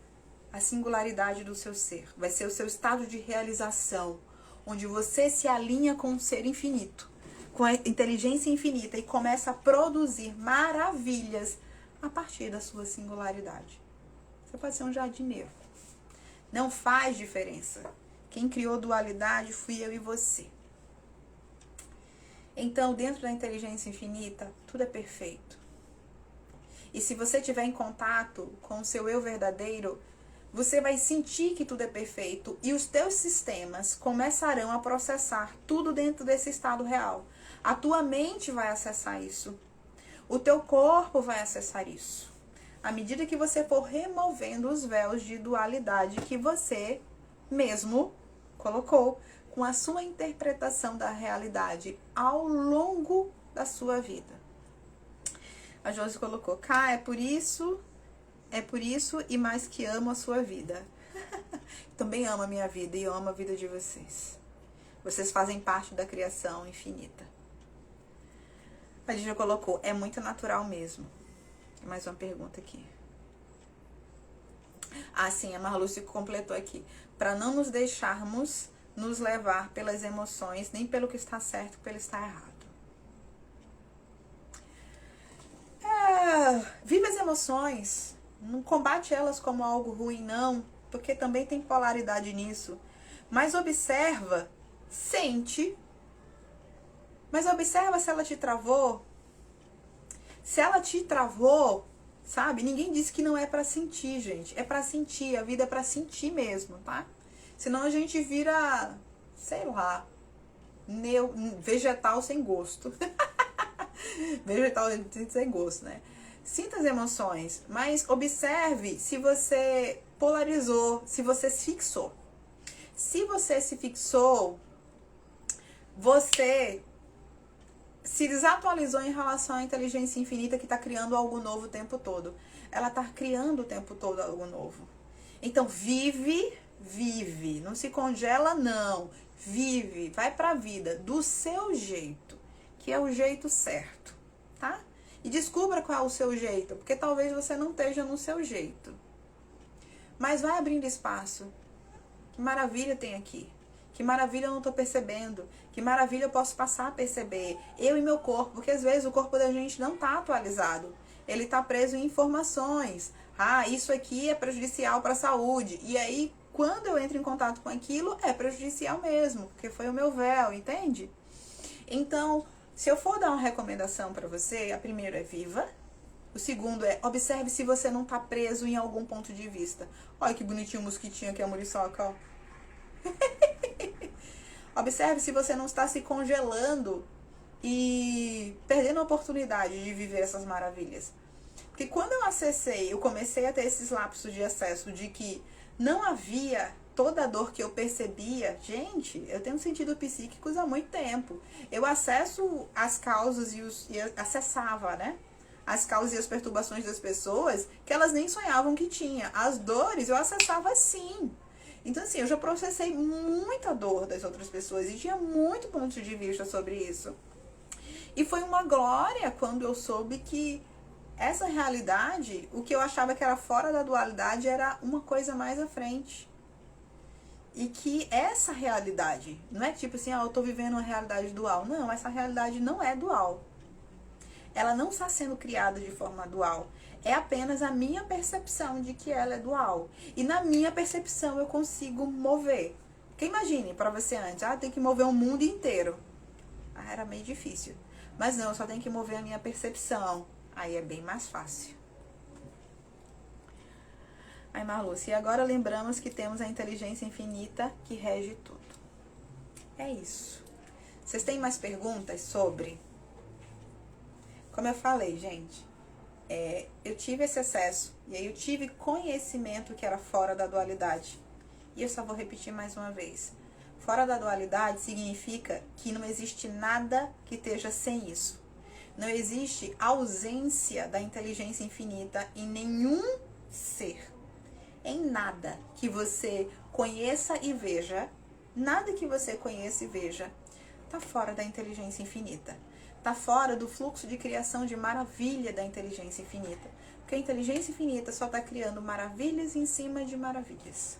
Speaker 1: a singularidade do seu ser. Vai ser o seu estado de realização, onde você se alinha com o ser infinito, com a inteligência infinita e começa a produzir maravilhas a partir da sua singularidade. Você pode ser um jardineiro. Não faz diferença. Quem criou dualidade fui eu e você. Então, dentro da inteligência infinita, tudo é perfeito. E se você estiver em contato com o seu eu verdadeiro, você vai sentir que tudo é perfeito e os teus sistemas começarão a processar tudo dentro desse estado real. A tua mente vai acessar isso. O teu corpo vai acessar isso. À medida que você for removendo os véus de dualidade que você mesmo colocou com a sua interpretação da realidade ao longo da sua vida. A Josi colocou: Cá, é por isso e mais que amo a sua vida. Também amo a minha vida e eu amo a vida de vocês. Vocês fazem parte da criação infinita. A Lígia colocou: é muito natural mesmo. Mais uma pergunta aqui. Ah, sim, a Marluce completou aqui. Para não nos deixarmos nos levar pelas emoções, nem pelo que está certo, pelo que está errado. Vive as emoções. Não combate elas como algo ruim, não. Porque também tem polaridade nisso. Mas observa, sente. Mas observa se ela te travou. Se ela te travou, sabe? Ninguém disse que não é pra sentir, gente. É pra sentir. A vida é pra sentir mesmo, tá? Senão a gente vira, sei lá, vegetal sem gosto. Vegetal sem gosto, né? Sinta as emoções, mas observe se você polarizou, se você se fixou. Se você se fixou, você se desatualizou em relação à inteligência infinita que está criando algo novo o tempo todo. Ela está criando o tempo todo algo novo. Então vive, não se congela não, vive, vai pra vida do seu jeito, que é o jeito certo, tá? E descubra qual é o seu jeito, porque talvez você não esteja no seu jeito. Mas vai abrindo espaço. Que maravilha tem aqui. Que maravilha eu não estou percebendo. Que maravilha eu posso passar a perceber. Eu e meu corpo, porque às vezes o corpo da gente não está atualizado. Ele está preso em informações. Ah, isso aqui é prejudicial para a saúde. E aí, quando eu entro em contato com aquilo, é prejudicial mesmo, porque foi o meu véu, entende? Então, se eu for dar uma recomendação para você, a primeira é viva. O segundo é observe se você não está preso em algum ponto de vista. Olha que bonitinho o mosquitinho aqui, a muriçoca, ó. Observe se você não está se congelando e perdendo a oportunidade de viver essas maravilhas. Porque quando eu comecei a ter esses lapsos de acesso de que não havia toda a dor que eu percebia. Gente, eu tenho sentido psíquicos há muito tempo. Eu acesso as causas e acessava, né? as causas e as perturbações das pessoas que elas nem sonhavam que tinha. As dores eu acessava sim. Então, assim, eu já processei muita dor das outras pessoas e tinha muito ponto de vista sobre isso. E foi uma glória quando eu soube que essa realidade, o que eu achava que era fora da dualidade, era uma coisa mais à frente. E que essa realidade, não é tipo assim, eu tô vivendo uma realidade dual. Não, essa realidade não é dual. Ela não está sendo criada de forma dual. É apenas a minha percepção de que ela é dual. E na minha percepção eu consigo mover. Porque imagine para você antes, tem que mover o mundo inteiro. Era meio difícil. Mas não, eu só tenho que mover a minha percepção. Aí é bem mais fácil. Aí, Marluce, e agora lembramos que temos a inteligência infinita que rege tudo. É isso. Vocês têm mais perguntas sobre? Como eu falei, gente, eu tive esse acesso e aí eu tive conhecimento que era fora da dualidade. E eu só vou repetir mais uma vez. Fora da dualidade significa que não existe nada que esteja sem isso. Não existe ausência da inteligência infinita em nenhum ser. Em nada que você conheça e veja, nada que você conheça e veja, está fora da inteligência infinita. Está fora do fluxo de criação de maravilha da inteligência infinita. Porque a inteligência infinita só está criando maravilhas em cima de maravilhas.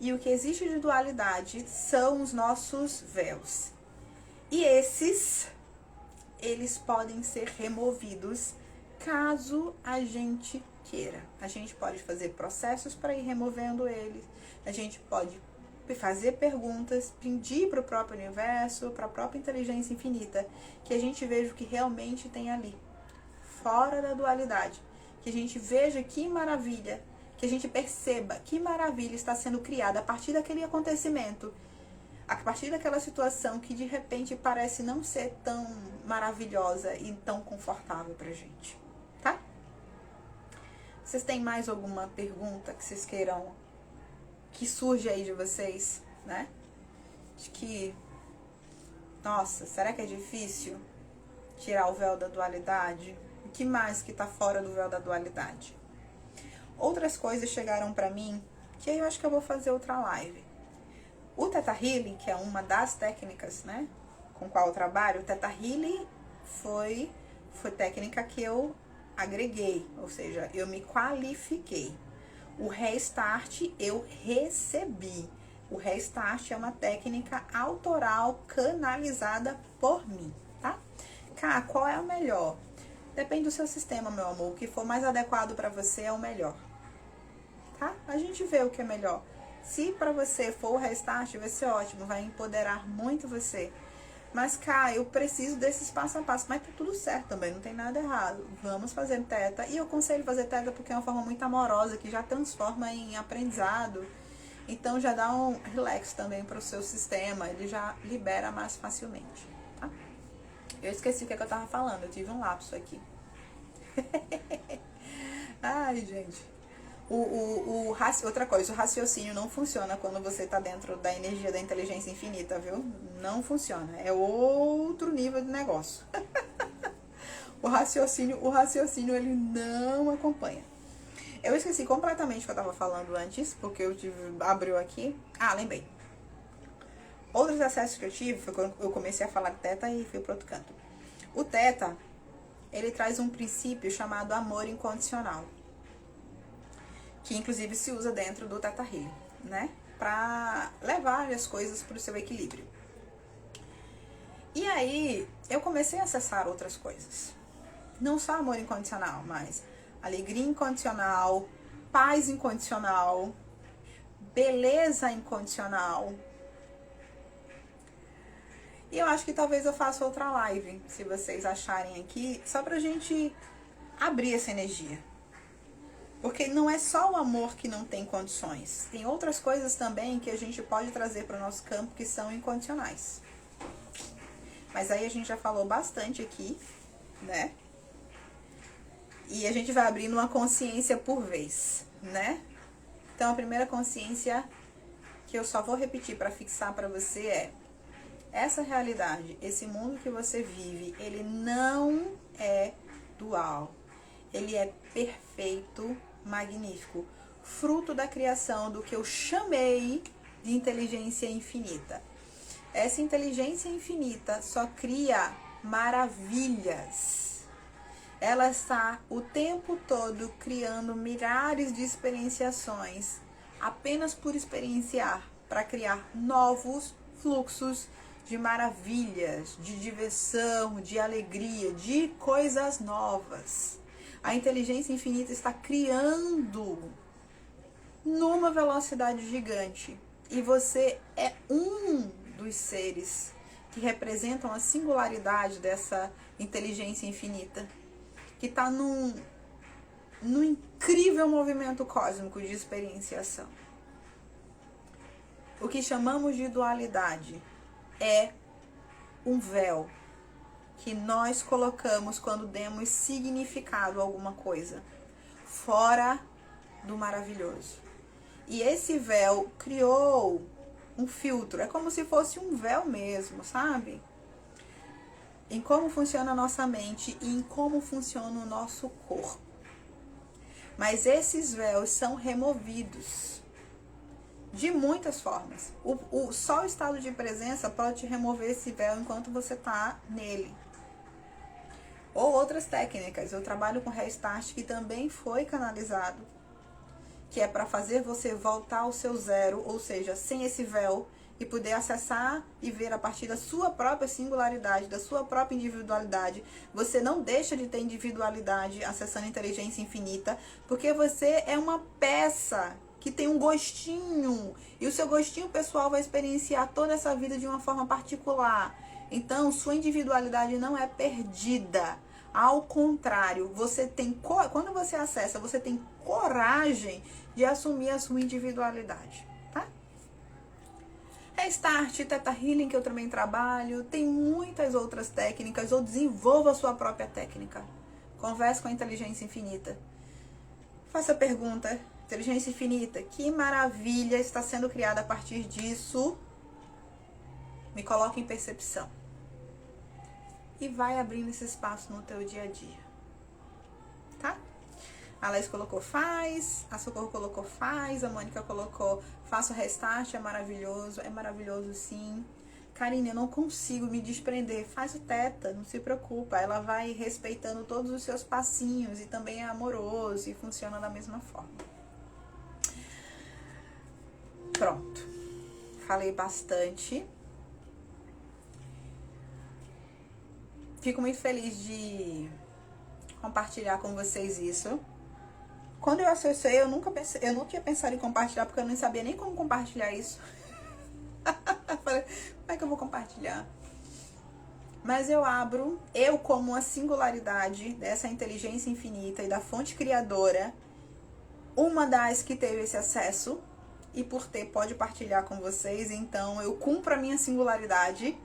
Speaker 1: E o que existe de dualidade são os nossos véus. E eles podem ser removidos caso a gente queira. A gente pode fazer processos para ir removendo eles. A gente pode fazer perguntas, pedir para o próprio universo, para a própria inteligência infinita, que a gente veja o que realmente tem ali, fora da dualidade. Que a gente veja que maravilha, que a gente perceba que maravilha está sendo criada a partir daquele acontecimento, a partir daquela situação que de repente parece não ser tão maravilhosa e tão confortável pra gente, tá? Vocês têm mais alguma pergunta que vocês queiram que surge aí de vocês, né? De que, nossa, será que é difícil tirar o véu da dualidade? O que mais que tá fora do véu da dualidade? Outras coisas chegaram pra mim, que aí eu acho que eu vou fazer outra live. O Theta Healing, que é uma das técnicas, né, com qual eu trabalho, o Theta Healing foi técnica que eu agreguei, ou seja, eu me qualifiquei. O Restart eu recebi. O Restart é uma técnica autoral canalizada por mim, tá? Cá, qual é o melhor? Depende do seu sistema, meu amor. O que for mais adequado para você é o melhor, tá? A gente vê o que é melhor. Se para você for o Restart, vai ser ótimo, vai empoderar muito você. Mas, cá, eu preciso desses passo a passo. Mas tá tudo certo também, não tem nada errado. Vamos fazer Theta. E eu aconselho fazer Theta porque é uma forma muito amorosa, que já transforma em aprendizado. Então, já dá um relax também para o seu sistema. Ele já libera mais facilmente, tá? Eu esqueci o que eu tava falando. Eu tive um lapso aqui. Ai, gente. Outra coisa, o raciocínio não funciona quando você tá dentro da energia da inteligência infinita, viu? Não funciona. É outro nível de negócio. O raciocínio ele não acompanha. Eu esqueci completamente o que eu tava falando antes, porque abriu aqui. Lembrei. Outros acessos que eu tive foi quando eu comecei a falar de Theta e fui pro outro canto. O Theta, ele traz um princípio chamado amor incondicional, que inclusive se usa dentro do Theta Healing, né? Pra levar as coisas pro seu equilíbrio. E aí, eu comecei a acessar outras coisas. Não só amor incondicional, mas alegria incondicional, paz incondicional, beleza incondicional. E eu acho que talvez eu faça outra live, se vocês acharem aqui, só pra gente abrir essa energia. Porque não é só o amor que não tem condições. Tem outras coisas também que a gente pode trazer para o nosso campo que são incondicionais. Mas aí a gente já falou bastante aqui, né? E a gente vai abrindo uma consciência por vez, né? Então a primeira consciência que eu só vou repetir para fixar para você é: essa realidade, esse mundo que você vive, ele não é dual. Ele é perfeito, magnífico, fruto da criação do que eu chamei de inteligência infinita. Essa inteligência infinita só cria maravilhas. Ela está o tempo todo criando milhares de experienciações, apenas por experienciar, para criar novos fluxos de maravilhas, de diversão, de alegria, de coisas novas. A inteligência infinita está criando numa velocidade gigante. E você é um dos seres que representam a singularidade dessa inteligência infinita, que está num incrível movimento cósmico de experienciação. O que chamamos de dualidade é um véu que nós colocamos quando demos significado a alguma coisa, fora do maravilhoso. E esse véu criou um filtro, é como se fosse um véu mesmo, sabe? Em como funciona a nossa mente e em como funciona o nosso corpo. Mas esses véus são removidos de muitas formas. Só o estado de presença pode te remover esse véu enquanto você está nele. Ou outras técnicas. Eu trabalho com Restart, que também foi canalizado, que é para fazer você voltar ao seu zero, ou seja, sem esse véu, e poder acessar e ver a partir da sua própria singularidade, da sua própria individualidade. Você não deixa de ter individualidade acessando a inteligência infinita, porque você é uma peça que tem um gostinho, e o seu gostinho pessoal vai experienciar toda essa vida de uma forma particular. Então, sua individualidade não é perdida. Ao contrário, você tem, quando você acessa, você tem coragem de assumir a sua individualidade, tá? Restart, Theta Healing, que eu também trabalho, tem muitas outras técnicas, ou desenvolva a sua própria técnica. Converse com a inteligência infinita. Faça a pergunta: inteligência infinita, que maravilha está sendo criada a partir disso? Me coloque em percepção. E vai abrindo esse espaço no teu dia a dia. Tá? A Laís colocou faz, a Socorro colocou faz, a Mônica colocou faço restart, é maravilhoso sim. Karine, eu não consigo me desprender, faz o teta, não se preocupa, ela vai respeitando todos os seus passinhos e também é amoroso e funciona da mesma forma. Pronto, falei bastante. Fico muito feliz de compartilhar com vocês isso. Quando eu acessei, eu não tinha pensado em compartilhar, porque eu não sabia nem como compartilhar isso. Falei, como é que eu vou compartilhar? Mas eu como a singularidade dessa inteligência infinita e da fonte criadora, uma das que teve esse acesso, e por ter, pode partilhar com vocês, então eu cumpro a minha singularidade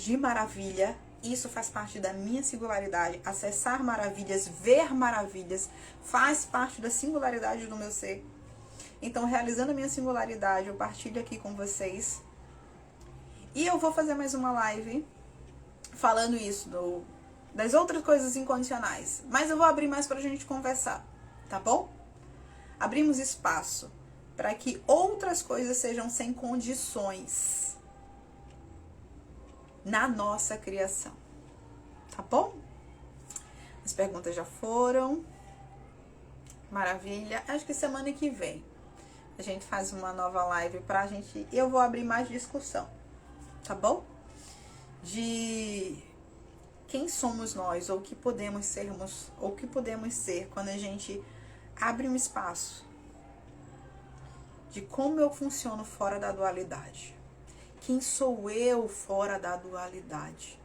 Speaker 1: de maravilha. Isso faz parte da minha singularidade. Acessar maravilhas, ver maravilhas, faz parte da singularidade do meu ser. Então, realizando a minha singularidade, eu partilho aqui com vocês. E eu vou fazer mais uma live falando isso, das outras coisas incondicionais. Mas eu vou abrir mais pra gente conversar, tá bom? Abrimos espaço para que outras coisas sejam sem condições na nossa criação, tá bom? As perguntas já foram. Maravilha. Acho que semana que vem a gente faz uma nova live pra gente. Eu vou abrir mais discussão, tá bom? De quem somos nós, ou o que podemos sermos, ou o que podemos ser quando a gente abre um espaço de como eu funciono fora da dualidade. Quem sou eu fora da dualidade?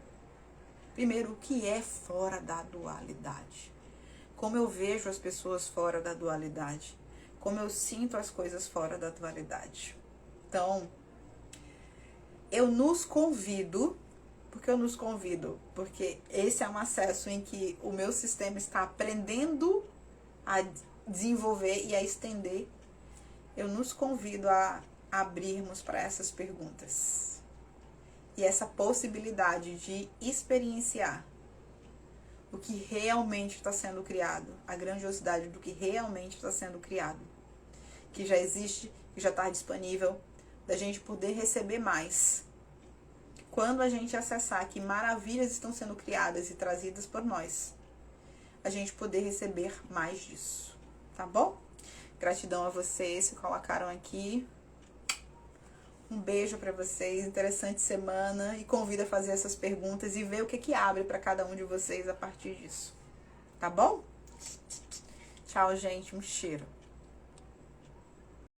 Speaker 1: Primeiro, o que é fora da dualidade? Como eu vejo as pessoas fora da dualidade? Como eu sinto as coisas fora da dualidade? Então, eu nos convido. Por que eu nos convido? Porque esse é um acesso em que o meu sistema está aprendendo a desenvolver e a estender. Eu nos convido a abrirmos para essas perguntas. E essa possibilidade de experienciar o que realmente está sendo criado, a grandiosidade do que realmente está sendo criado, que já existe, que já está disponível, da gente poder receber mais. Quando a gente acessar que maravilhas estão sendo criadas e trazidas por nós, a gente poder receber mais disso, tá bom? Gratidão a vocês que colocaram aqui. Um beijo para vocês, interessante semana, e convido a fazer essas perguntas e ver o que abre para cada um de vocês a partir disso, tá bom? Tchau, gente, um cheiro.